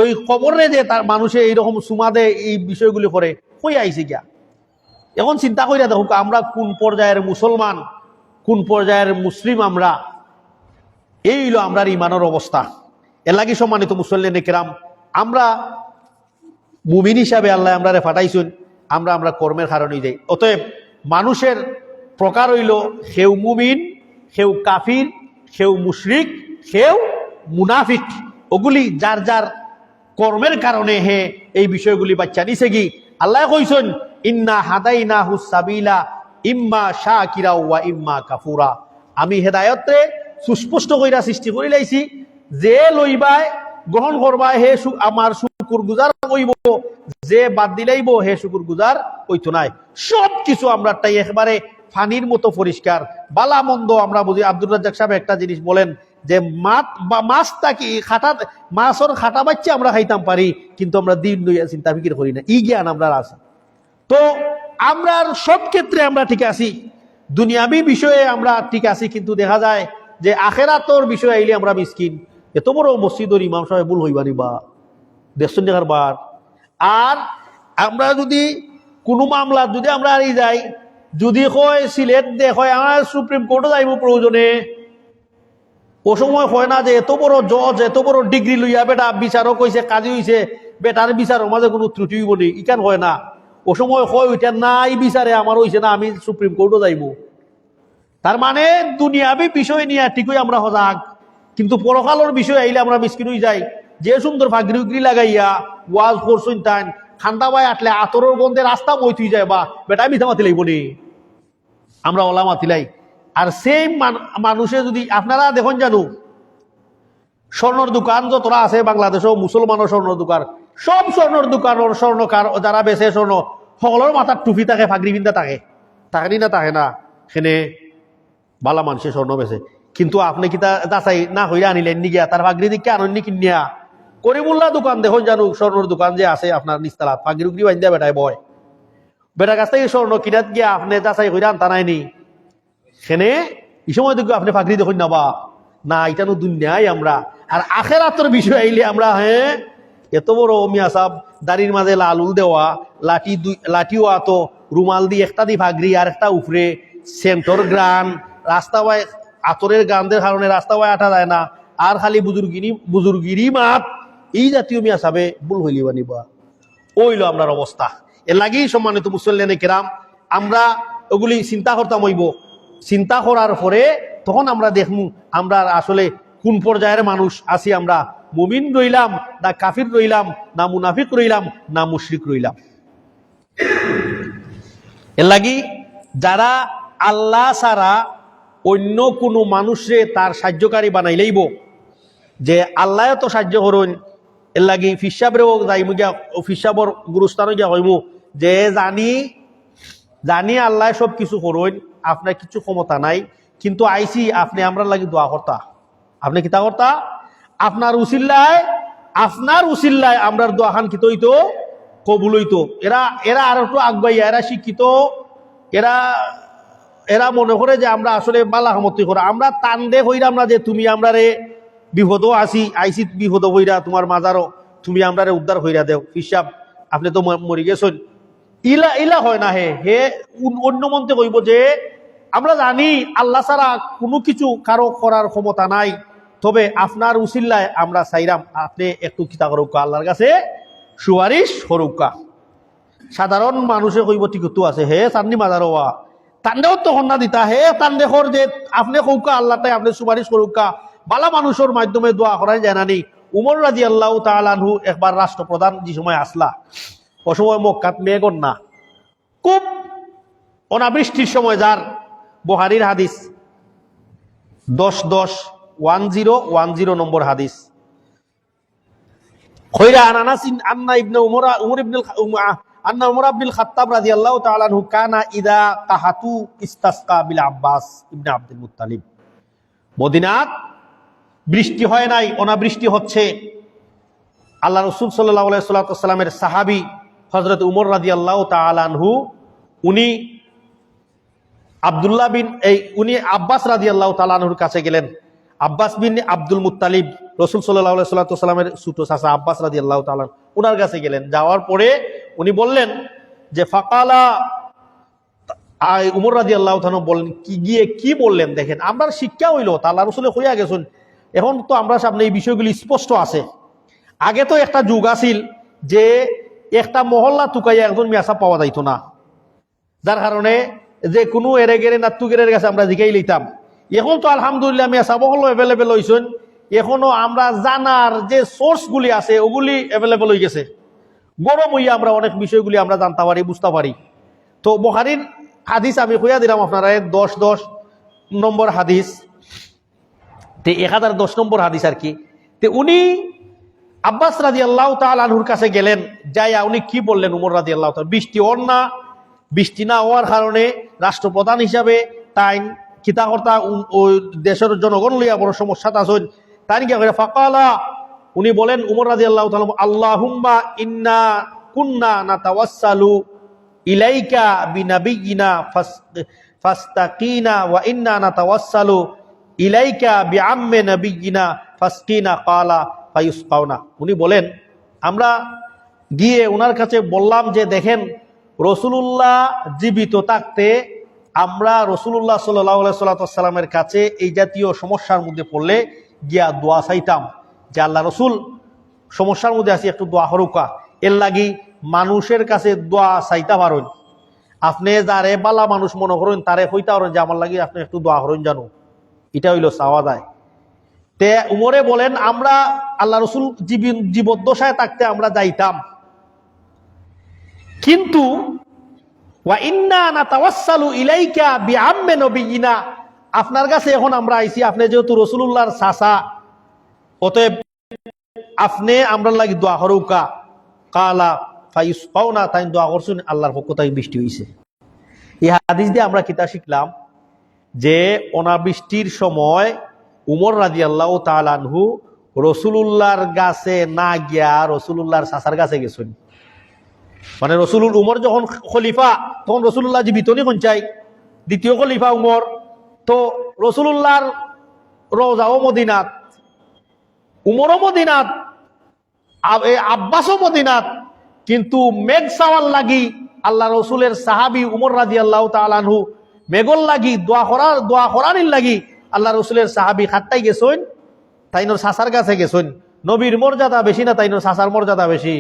ওই কবরে যে তার মানুষে এইরকম সুমাদে এই বিষয়গুলি করে কই আইছে গিয়া। এখন চিন্তা কইরা দেখো আমরা কোন পর্যায়ের মুসলমান, কোন পর্যায়ের মুসলিম আমরা। এই হলো আমরার ইমানের অবস্থা। এর লাগি সম্মানিত মুসল্লিন কেরাম, আমরা মুমিন হিসাবে আল্লাহ আমরারে ফাটাইছেন, আমরা কর্মের কারণে যাই। অতএব মানুষের প্রকার হইল হেউ মুমিন, হেউ কাফির, হেউ মুশরিক, হেউ মুনাফিক। ওগুলি যার যার কর্মের কারণে হে এই বিষয়গুলি বাচ্চা নিছে গি। আল্লাহ কইছেন ইন্না হাদাইনাহু সাবিলা ইম্মা শাকিরা ওয়া ইম্মা কাফুরা। আমি হেদায়েতে সুস্পষ্ট কইরা সৃষ্টি করি লাইছি, যে লইবাই গ্রহণ করবাই হে আমার শুকুর গুজার হইব, যে বাদ দিলাইব হে শুকুর গুজার হইতো নাই। সব কিছু আমরা তাই একেবারে ফানির মতো পরিষ্কার, বালা মন্দ আমরা বুঝি। আব্দুর রাজ্জাক সাহেব একটা জিনিস বলেন যে মাছটা কি খাটা, মাছর খাটা বাচ্চা আমরা খাইতাম পারি, কিন্তু আমরা দিন লইয়া চিন্তা ফিকির করি না। ই জ্ঞান আমরা আছে। তো আমরা সব ক্ষেত্রে আমরা ঠিক আছি, দুনিয়াবি বিষয়ে আমরা ঠিক আছি, কিন্তু দেখা যায় যে আখেরাতর বিষয়ে আইলে আমরা মিসকিন। এত বড় মসজিদর ইমাম সাহেব ভুল হইবানি বা 150 টাকার বার। আর আমরা যদি কোনো মামলা যদি আমরা হারিয়ে যাই, যদি হয় সিলেট হয় আমার সুপ্রিম কোর্টে যাইব প্রয়োজনে, ও সময় হয় না যে এত বড় জজ, এত বড় ডিগ্রি লইয়া বেটা বিচারক হয়েছে, কাজী হয়েছে, বেটার বিচারের মাঝে কোনো ত্রুটি হইব নি, ইকান হয় না। ও সময় হয় ওইটা নাই বিচারে আমার হইছে না, আমি সুপ্রিম কোর্টও যাইব। তার মানে দুনিয়াবি বিষয় নিয়ে ঠিকই আমরা সজাগ, কিন্তু পরকালের বিষয় আইলে আমরা মিসকিন হয়ে যাই। যে সুন্দর ফাগরি উগরি লাগাইয়া ওয়াজ করছেন তাই খান্দা বাই আটলে আতরের গন্ধে রাস্তা বই থুই যায়, বা বেটা মিথা মাতি লাগব নি, আমরা ওলা মাতিলাই। আর সেই মানুষে যদি আপনারা দেখুন জানো স্বর্ণর দোকান যতটা আছে বাংলাদেশও, মুসলমানের স্বর্ণর দোকান, সব স্বর্ণর দোকানের স্বর্ণকার যারা বেচে স্বর্ণ সকলের মাথার টুপি থাকে, ফাগরি পিন্ধা থাকে, থাকেনি না থাকে না, সেনে বালা মানুষের স্বর্ণ বেচে। কিন্তু আপনি কি তা যাচাই না হইয়া আনিলেন নি গিয়া তার ফাগরি দিকে আনন্নি কিনিয়া? করিমুল্লাহ দোকান দেখুন জানো স্বর্ণর দোকান যে আছে আপনার নিস্তালাত, ফাগরি উগরি বান্ধা বেটায় বয়, বেটার কাছ থেকে স্বর্ণ কিনাত গিয়া আপনি যাচাই হইয়া আনতা নাইনি, সেনে এই সময় দেখো আপনি ফাগরি দেখুন নাবা না, এটা নো দুনিয়ায় আমরা। আর আখেরাতের বিষয় আইলে আমরা এত বড় মিয়া সাহেব দাড়ির মাঝে লালুল দেওয়া, লাঠিও আতো, রুমাল দিয়ে একটা দি ফাগরি আর একটা উপরে সেন্টর গ্রান, রাস্তা বাই আতরের গানদের কারণে রাস্তা বাই আটা যায় না, আর খালি বুজুর্গিরি মাত, এই জাতীয় মিয়া সাহেবে ভুল হইলি বানিবা, ওইল আপনার অবস্থা। এর লাগেই সম্মানিত মুসল্লিয়ানে কেরাম আমরা ওগুলি চিন্তা করতাম হইব, চিন্তা করার পরে তখন আমরা দেখমু আমরা আসলে কোন পর্যায়ের মানুষ আছি, আমরা মুমিন রইলাম না কাফির রইলাম, না মুনাফিক রইলাম, না মুশরিক রইলাম। এর লাগি যারা আল্লাহ ছাড়া অন্য কোনো মানুষে তার সাহায্যকারী বানাইলেইব, যে আল্লাহ তো সাহায্য করুন, এর লাগি ফিসাবরেও যাইমু গিয়া, ফিসাবর গুরুস্থানে গিয়া হইমু যে জানি আল্লাহ সব কিছু করুন, আপনার কিছু ক্ষমতা নাই, কিন্তু আইসি আপনি আমরা লাগি দোয়া করতা, আপনি কিতা করতা, আপনার উসিল্লায় আমরার দোয়া খান কিত হইতো, কবুল হইতো। এরা আর একটু আগবাইয়া, এরা শিক্ষিত, এরা মনে করে যে আমরা আসলে বালা সমর্থী করা, আমরা তান্ডে হইরা আমরা যে তুমি আমরা রে বিপদও আইসি বিপদ হইরা তোমার মাজারও তুমি আমরা রে উদ্ধার হইরা দেও, হিসাব আপনি তো মরি গেছেন, ইলা হয় না। হে অন্য মন্ত্রে কইব যে আমরা জানি আল্লাহ ছাড়া কোনো কিছু কারো করার ক্ষমতা নাই, তবে আপনার উসিল্লায় আমরা চাইরাম আপনি একটু কিতা করুকা, আল্লাহর কাছে সুয়ারিশ করুকা। সাধারণ মানুষে কইব টিকটু আছে, হে চান্দি মাজার হওয়া তান্ডেও তো হন্না দিতা, হে তান্ডে কর যে আপনি কৌকা আল্লাহ তাই আপনি সুপারিশ করুকা, বালা মানুষের মাধ্যমে দোয়া করাই যায় নানি। উমর রাদিয়াল্লাহু তাআলা আনহু একবার রাষ্ট্রপ্রধান যে সময় আসলা, ও সময় মক্কাত মেঘর না, খুব অনাবৃষ্টির সময়, যার বুখারীর হাদিস 1010 নম্বর হাদিস, খৈরা আনানাসিন আন্না ইবনে উমর ইবনুল খাত্তাব রাদিয়াল্লাহু তাআলা আনহু কানা ইদা কাহাতু ইস্তাসকা বিল আব্বাস ইবনে আব্দুল মুত্তালিব। মদিনাত বৃষ্টি হয় নাই, অনাবৃষ্টি হচ্ছে, আল্লাহ রাসূল সাল্লাল্লাহু আলাইহি ওয়াসাল্লামের সাহাবী হযরত উমর রাদিয়াল্লাহু তাআলা আনহু উনি আব্বাস রাদিয়াল্লাহু তাআলা আনহুর কাছে গেলেন। আব্বাস বিন আব্দুল মুত্তালিব রাসূল সাল্লাল্লাহু আলাইহি ওয়াসাল্লামের ছোট চাচা আব্বাস রাদিয়াল্লাহু তাআলা উনার কাছে গেলেন। যাওয়ার পরে উনি বললেন যে ফাকালা, উমর রাদিয়াল্লাহু তাআলা বললেন কি বললেন, দেখেন আমরা শিক্ষা হইল আল্লাহ রাসূলে কইয়া গেছেন, এখন তো আমরা সামনে এই বিষয়গুলি স্পষ্ট আছে। আগে তো একটা যুগ আছিল যে একটা মহল্লা টুকাইয়া একজন মিয়াসা পাওয়া যাইত না, যার কারণে যে কোনো এরে গেরে নাত্তুগেরের কাছে আমরা জিগাই লইতাম। এখন তো আলহামদুলিল্লাহ মিয়াসা বহল এভেলেবেল হয়েছেন, এখনো আমরা জানার যে সোর্সগুলি আছে ওগুলি এভেলেবেল হয়ে গেছে, গরম হইয়া আমরা অনেক বিষয়গুলি আমরা জানতে পারি, বুঝতে পারি। তো বুখারীর হাদিস আমি কইয়া দিলাম আপনারা 10 নম্বর হাদিস, 1010 নম্বর হাদিস আর কি। তে উনি আব্বাস রাদিয়াল্লাহু তাআলা আনহুর কাছে গেলেন, যাইয়া উনি কি বললেন, উমর রাদিয়াল্লাহু তাআলা বৃষ্টি না হওয়ার কারণে রাষ্ট্রপ্রধান হিসাবে তাই কিতাকর্তা ওই দেশের জনগণ লইয়া বড় সমস্যাত আছেন, তাই কি ফাকালা উনি বলেন উমর রাদিয়াল্লাহু তাআলা, আল্লাহুম্মা ইন্না কুন্না নাতাওয়াসসালু ইলাইকা বিনাবিয়িনা ফাস্তাকিনা ওয়া ইন্না নাতাওয়াসসালু ইলাইকা বিআম্মি নাবিয়িনা ফাসকিনা ক্বালা ফায়ুসকাউনা। উনি বলেন আমরা গিয়ে ওনার কাছে বললাম যে দেখেন রাসূলুল্লাহ জীবিত থাকতে আমরা রাসূলুল্লাহ সাল্লাল্লাহু আলাইহি ওয়াসাল্লামের কাছে এই জাতীয় সমস্যার মধ্যে পড়লে গিয়া দোয়া চাইতাম যে আল্লাহ রসুল সমস্যার মধ্যে আছি একটু দোয়া হরুকা। এর লাগি মানুষের কাছে দোয়া চাইতে পারেন। আপনি যারে বালা মানুষ মনে করেন তারে হইতে পারেন যে আমার লাগি আপনি একটু দোয়া করেন জানো, এটা হইল চাওয়া যায়। তে উমরে বলেন আমরা আল্লাহ রসুল জীবদ্দশায় থাকতে আমরা যাইতাম, কিন্তু আপনার কাছে এখন আমরা আইছি, আপনি যেহেতু রসুলুল্লাহর চাচা, অতএব আপনি আমরা লাগি দোয়া করুকা। কালা ফাইস পাওনা তাই দোয়া করছুন, আল্লাহর পক্ষ থেকে বৃষ্টি হয়েছে। এই হাদিস দিয়ে আমরা কিতা শিখলাম যে অনাবৃষ্টির সময় উমর রাদিয়াল্লাহু তাআলা আনহু রসুলুল্লাহর গাছে না গিয়া রসুলুল্লাহর চাচার কাছে গেছেন। মানে রসুলুল উমর যখন খলিফা তখন রসুল্লাহ জীবিত নি কোন চাই, দ্বিতীয় খলিফা উমর। তো রসুলুল্লাহর রওজাও মদিনাত, উমরও মদিনাত, আব্বাসও মদিনাত, কিন্তু মেঘ চাওয়ার লাগি আল্লাহ রসুলের সাহাবি উমর রাদিয়াল্লাহু তাআলা আনহু মেঘর লাগি দোয়া করানির লাগি আল্লাহ রসুলের সাহাবি খাট্টাই গেছেন, তাইনোর চাচার কাছে গেছেন। নবীর মর্যাদা বেশি না তাইনোর চাচার মর্যাদা বেশি?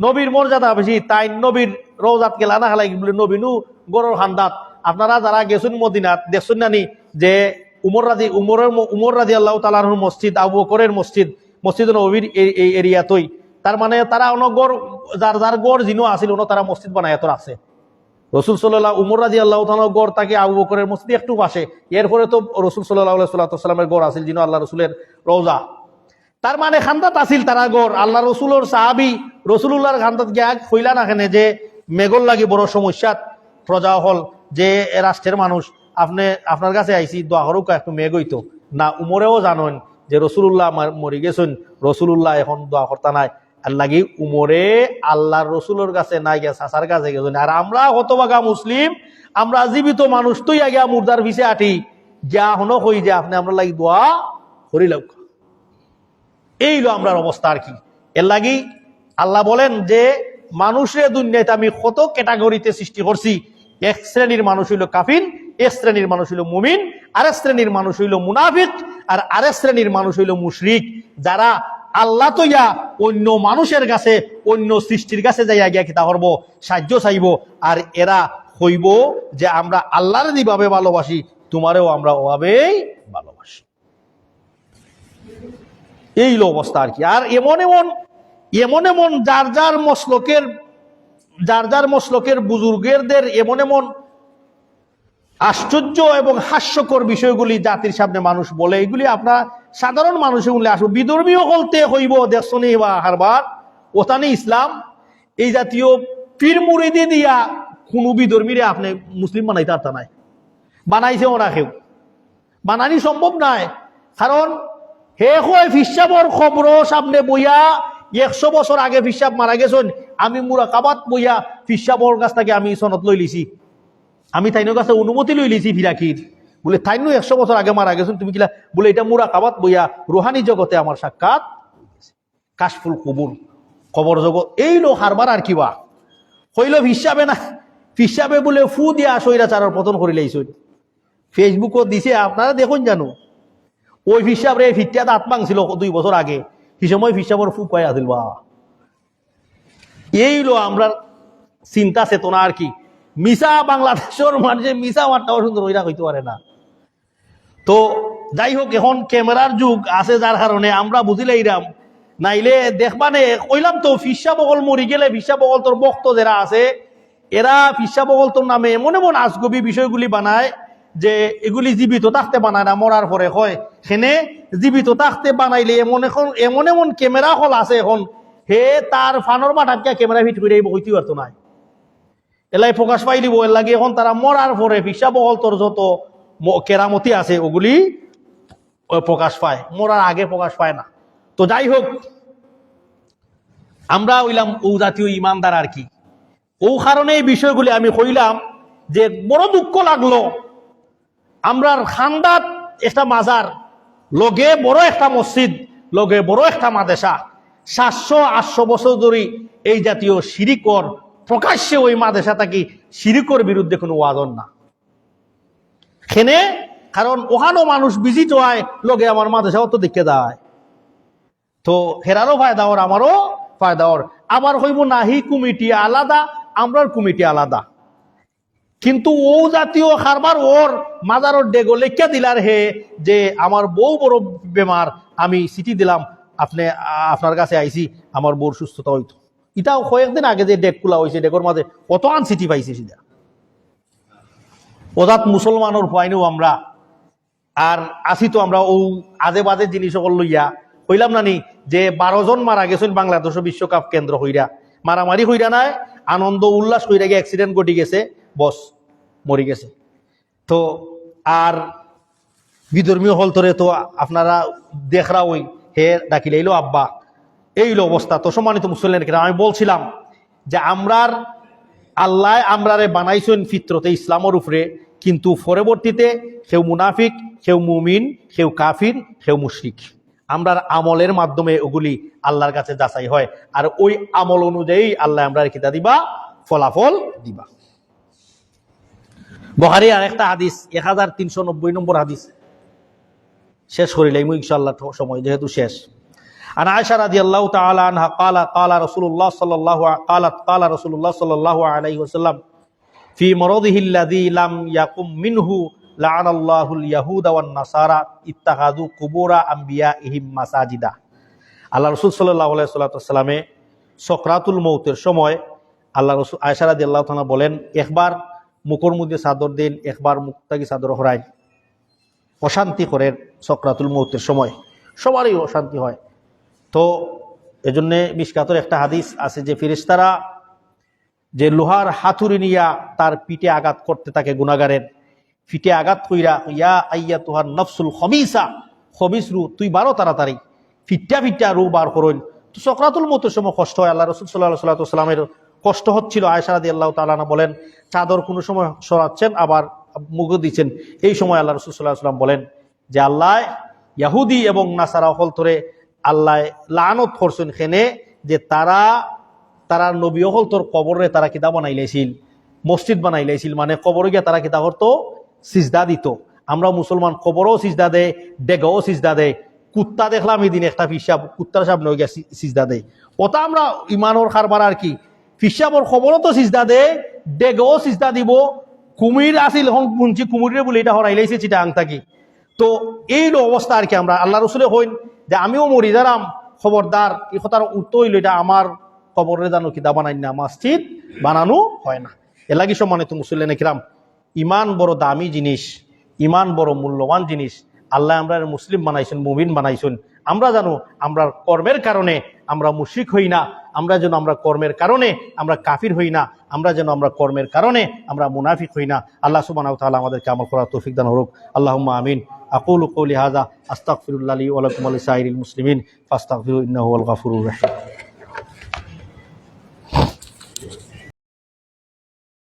নবীর মর্যাদা বেশি। তাই নবীর রওজাত গেলা না খালাই বলে নবীনু গরর হান্দাত। আপনারা যারা গেছেন মদিনাত দেখছেন নানি যে উমর রাদিয়াল্লাহু তাআলা আনহুর মসজিদ, আবু বকরের মসজিদ, মসজিদ নববীর এই এরিয়াতই, তার মানে তারা অনগর যার যার গড় যিনি আছিল তারা মসজিদ বানায় এত আছে। রসুল সাল্লাল্লাহু উমর রাদিয়াল্লাহু তাআলা গড় তাকে আবু বকরের মসজিদ একটু পাশে, এরপরে তো রসুল সাল্লাল্লাহু আলাইহি ওয়াসাল্লামের গড় আছিল যিনি আল্লাহ রসুলের রওজা। তার মানে খান্দাত আছিল তারা গড়। আল্লাহ রসুলের সাহাবি রসুলুল্লাহর খান্দাত গিয়া হইলা না কেন যে মেঘর লাগি বড় সমস্যাত প্রজা হল, যে রাষ্ট্রের মানুষ আপনার কাছে আইসি দোয়া করুক একটু মেঘ হইতো না? উমরেও জানেন যে রসুলুল্লাহ মরি গেছেন, রসুলুল্লাহ এখন দোয়া করতা নাই, আর লাগি উমরে আল্লাহর রসুলের কাছে না গিয়া চাচার কাছে গেছেন। আর আমরা হতভাগা মুসলিম, আমরা জীবিত মানুষ তুই আগে মুর্দার ভিসে আটি যা হন কই যে আপনি আমরা লাগি দোয়া করিলাম। এইলো আমরার অবস্থা আর কি। এর লাগি আল্লাহ বলেন যে মানুষের দুনিয়াতে আমি কত ক্যাটাগরিতে সৃষ্টি করছি। এক শ্রেণীর মানুষ হইল কাফির, এক শ্রেণীর মানুষ হইল মুমিন, আরেক শ্রেণীর মানুষ হইল মুনাফিক, আর আরেক শ্রেণীর মানুষ হইল মুশরিক, যারা আল্লাহ তৈয়া অন্য মানুষের কাছে অন্য সৃষ্টির কাছে যাইয়া গিয়া কিতা করবো, সাহায্য চাইব। আর এরা হইব যে আমরা আল্লাহর যেভাবে ভালোবাসি তোমারেও আমরা ওভাবেই ভালোবাসি। এই অবস্থা আর কি। আর এমন এমন যার যার মসলকের বুজুর্গেরদের এমন আশ্চর্য এবং হাস্যকর বিষয়গুলি জাতির সামনে মানুষ বলে, এগুলি আপনার সাধারণ মানুষের উল্লেখ আসবে। বিধর্মীয় হলতে হইব দেখছনি বা হারবার ওতানি ইসলাম এই জাতীয় পীর মুরিদি দিয়া কোনো বিধর্মীরে আপনি মুসলিম বানাইতে পারতা নাই, বানাইছে ওরা কেউ, বানানি সম্ভব নাই। কারণ হে হয় ফিসাবর খবর সামনে বইয়া 100 বছর আগে ফিসাব মারা গেছেন, আমি মুরাকাবাত বইয়া ফিসাবর কাছ থেকে আমি সনদ লই লিছি, আমি তাইনোর কাছে অনুমতি লই লিছি ফিরাকির, বলে তাইনো 100 বছর আগে মারা গেছেন তুমি কিলা, বলে এটা মুরাকাবাত বইয়া রুহানি জগতে আমার সাক্ষাৎ, কাশফুল কুবুর খবর জগৎ। এই লো হারবার আর কিবা হইল ফিসাবে না, ফিসাবে বলে ফু দিয়া স্বৈরাচারের পতন করে লাইছেন। ফেসবুকও দিছে আপনারা দেখুন জানো, ওই ফিসাব রে ফিটিয়া দাঁত ভাঙছিল 2 বছর আগে, কি সময় ফিসাবর ফু পাই আছিল বা। এইলো আমরা চিন্তা চেতনা আর কি। মিশা বাংলাদেশের মানুষের মিশা মারটাও সুন্দর ওইরা হইতে পারে না। তো যাই হোক, এখন ক্যামেরার যুগ আছে যার কারণে আমরা বুঝিলাইরাম, নাইলে দেখবানে কইলাম তো ফিসা বগল মরি গেলে ফিসা বগল তোর বক্ত যারা আছে এরা ফিসা বগল তোর নামে এমন আজগবি বিষয়গুলি বানায় যে এগুলি জীবিত থাকতে বানায় না, মরার পরে হয়। সেনে জীবিত থাকতে বানাইলে এমন ক্যামেরা হল আছে এখন, হে তার ফানোর বাটাকে ক্যামেরা ফিট করে হইতে পারতো নাই, এলাই প্রকাশ পাইলিব। এর লাগে এখন তারা মরার পরে ফিসা বগল তোর যত কেরামতি আছে ওগুলি প্রকাশ পায়, মরার আগে প্রকাশ পায় না। তো যাই হোক, আমরা হইলাম ও জাতীয় ইমানদার আর কি। ও কারণে এই বিষয়গুলি আমি কইলাম যে বড় দুঃখ লাগলো, আমরার খান্দাত একটা মাজার, লগে বড় একটা মসজিদ, লগে বড় একটা মাদেশা, 700-800 বছর ধরে এই জাতীয় শিরিকর প্রকাশ্যে ওই মাদেশা থাকি শিরিকর বিরুদ্ধে কোনো ওয়াদন না খেনে, কারণ ওখানেও মানুষ ভিজিট হয়, লগে আমার মাদেশাও তো দেখে যায়, তো হেরারও ফায়দা ওর আমারও ফায়দা ওর, আবার হইব নাহি কমিটি আলাদা আমরার কমিটি আলাদা। কিন্তু ও জাতীয় খারবার ওর মাজারর ডেগো লেখা দিলার হে যে আমার বউ বড় বেমার, আমি চিঠি দিলাম আপনার কাছে আইছি আমার বউর সুস্থতা হইতো। এটাও কয়েকদিন আগে যে ডেক খোলা হয়েছে, ডেকর মাঝে কত আন চিঠি পাইছে সেটা ওদাত মুসলমানের পাইনও আমরা আর আসি তো আমরা ও আজে বাজে জিনিস সকল লইয়া হইলাম নানি যে 12 জন মারা গেছেন বাংলাদেশ বিশ্বকাপ কেন্দ্র হইরা, মারামারি হইরা নাই, আনন্দ উল্লাস হইরা গিয়ে অ্যাক্সিডেন্ট ঘটি গেছে, বস মরি গেছে। তো আর বিধর্মীয় হল ধরে তো আপনারা দেখরা ওই হে ডাকিলে এলো আব্বা, এইলো অবস্থা। তো সম্মানিত মুসলিম, আমি বলছিলাম যে আমরার আল্লাহ আমরারে বানাইছেন ফিতরতে ইসলামের উপরে, কিন্তু পরবর্তীতে কেউ মুনাফিক, কেউ মুমিন, কেউ কাফির, কেউ মুশরিক। আমরার আমলের মাধ্যমে ওগুলি আল্লাহর কাছে যাচাই হয়, আর ওই আমল অনুযায়ী আল্লাহ আমরা কিতা দিবা, ফলাফল দিবা। বুখারী আর একটা হাদিস 1390 নম্বর হাদিস শেষ করিলাম ইনশাআল্লাহ, সময় যেহেতু শেষ। عن عائشة رضي الله تعالى عنها قال رسول الله صلى الله عليه وسلم في مرضه الذي لم يقم منه لعن الله اليهود والنصارى اتخذوا قبور انبيائهم مساجدا। আল্লাহ রাসূল সাল্লাল্লাহু আলাইহি ওয়াসাল্লামে সকরাতুল মউতের সময় আল্লাহ রাসূল আয়েশা রাদিয়াল্লাহু তাআলা বলেন, একবার মুখের মধ্যে চাদর দিন, একবার মুখ থেকে চাদর হরাই, অশান্তি করেন সকরাতুল মউতের সময়, সবারই অশান্তি হয়। তো এজন্য মিশকাতের একটা হাদিস আছে যে ফেরেশতারা যে লোহার হাতুড়ি নিয়া তার পিঠে আঘাত করতে থাকে, গুনাহগারের পিঠে আঘাত কইরা, ইয়া আইয়াতুহান নফসুল খবিসা, খবিস রু তুই বারো তাড়াতাড়ি ফিটটা রু বার করইল। তো সকরাতুল মউতের সময় কষ্ট হয়। আল্লাহ রাসূল সাল্লাল্লাহু আলাইহি ওয়াসাল্লামের কষ্ট হচ্ছিল। আয়েশা রাদিয়াল্লাহু তাআলা আনহা বলেন, চাদর কোনো সময় সরাচ্ছেন আবার মুখে দিচ্ছেন। এই সময় আল্লাহ রাসূল সাল্লাল্লাহু আলাইহি ওয়াসাল্লাম বলেন যে আল্লাহ ইহুদি এবং নাসারা হল ধরে আল্লাহ লানত করছেন খেনে যে তারা নবী হল তোর কবরে তারা কিতা বানাইলেছিল, মসজিদ বানাইলেছিল, মানে কবরে গিয়া তারা কিতা করতো, সিজদা দিত। আমরা মুসলমান কবরও সিজদা দেয়, ডেগাও সিজদা দেয়। কুত্তা দেখলাম এই দিন একটা পিসাব কুত্তার সামনে গিয়া সিজদা দেয়। ওটা আমরা ইমানোর খারবার আর কি, পিসাবর খবরও তো সিজদা দেয়, ডেগাও সিজদা দিব। কুমির আসিল হন শুনছি, কুমিরে বলে এটা হরাইলেছে চিটাং থাকি। তো এই অবস্থা আর কি। আমরা আল্লাহ রসুলে হইন যে আমিও মরি যারাম, খবরদার এই কথার উত্তর হইল এটা আমার কবরে জানো কিতা বানাই না, মসজিদ বানানো হয় না। এলাকি সম্মানিত মুসলিম কিরাম, ইমান বড় দামি জিনিস, ইমান বড় মূল্যবান জিনিস। আল্লাহ আমরা মুসলিম বানাইছেন, মুমিন বানাইছেন। আমরা জানো আমরা কর্মের কারণে আমরা মুশরিক হই না, আমরা যেন আমরা কর্মের কারণে আমরা কাফির হই না, আমরা যেন আমরা কর্মের কারণে আমরা মুনাফিক হই না। আল্লাহ সুবহানাহু ওয়া তাআলা আমাদেরকে আমল করার তৌফিক দান করুক। আল্লাহুম্মা আমিন। আকুলু কওলি হাযা আস্তাগফিরুল্লাহ লি ওয়া লাকুম ওয়া লিসাইরিল মুসলিমিন ফাস্তাগফিরু ইন্নাহু হুয়াল গাফুরুর রাহিম।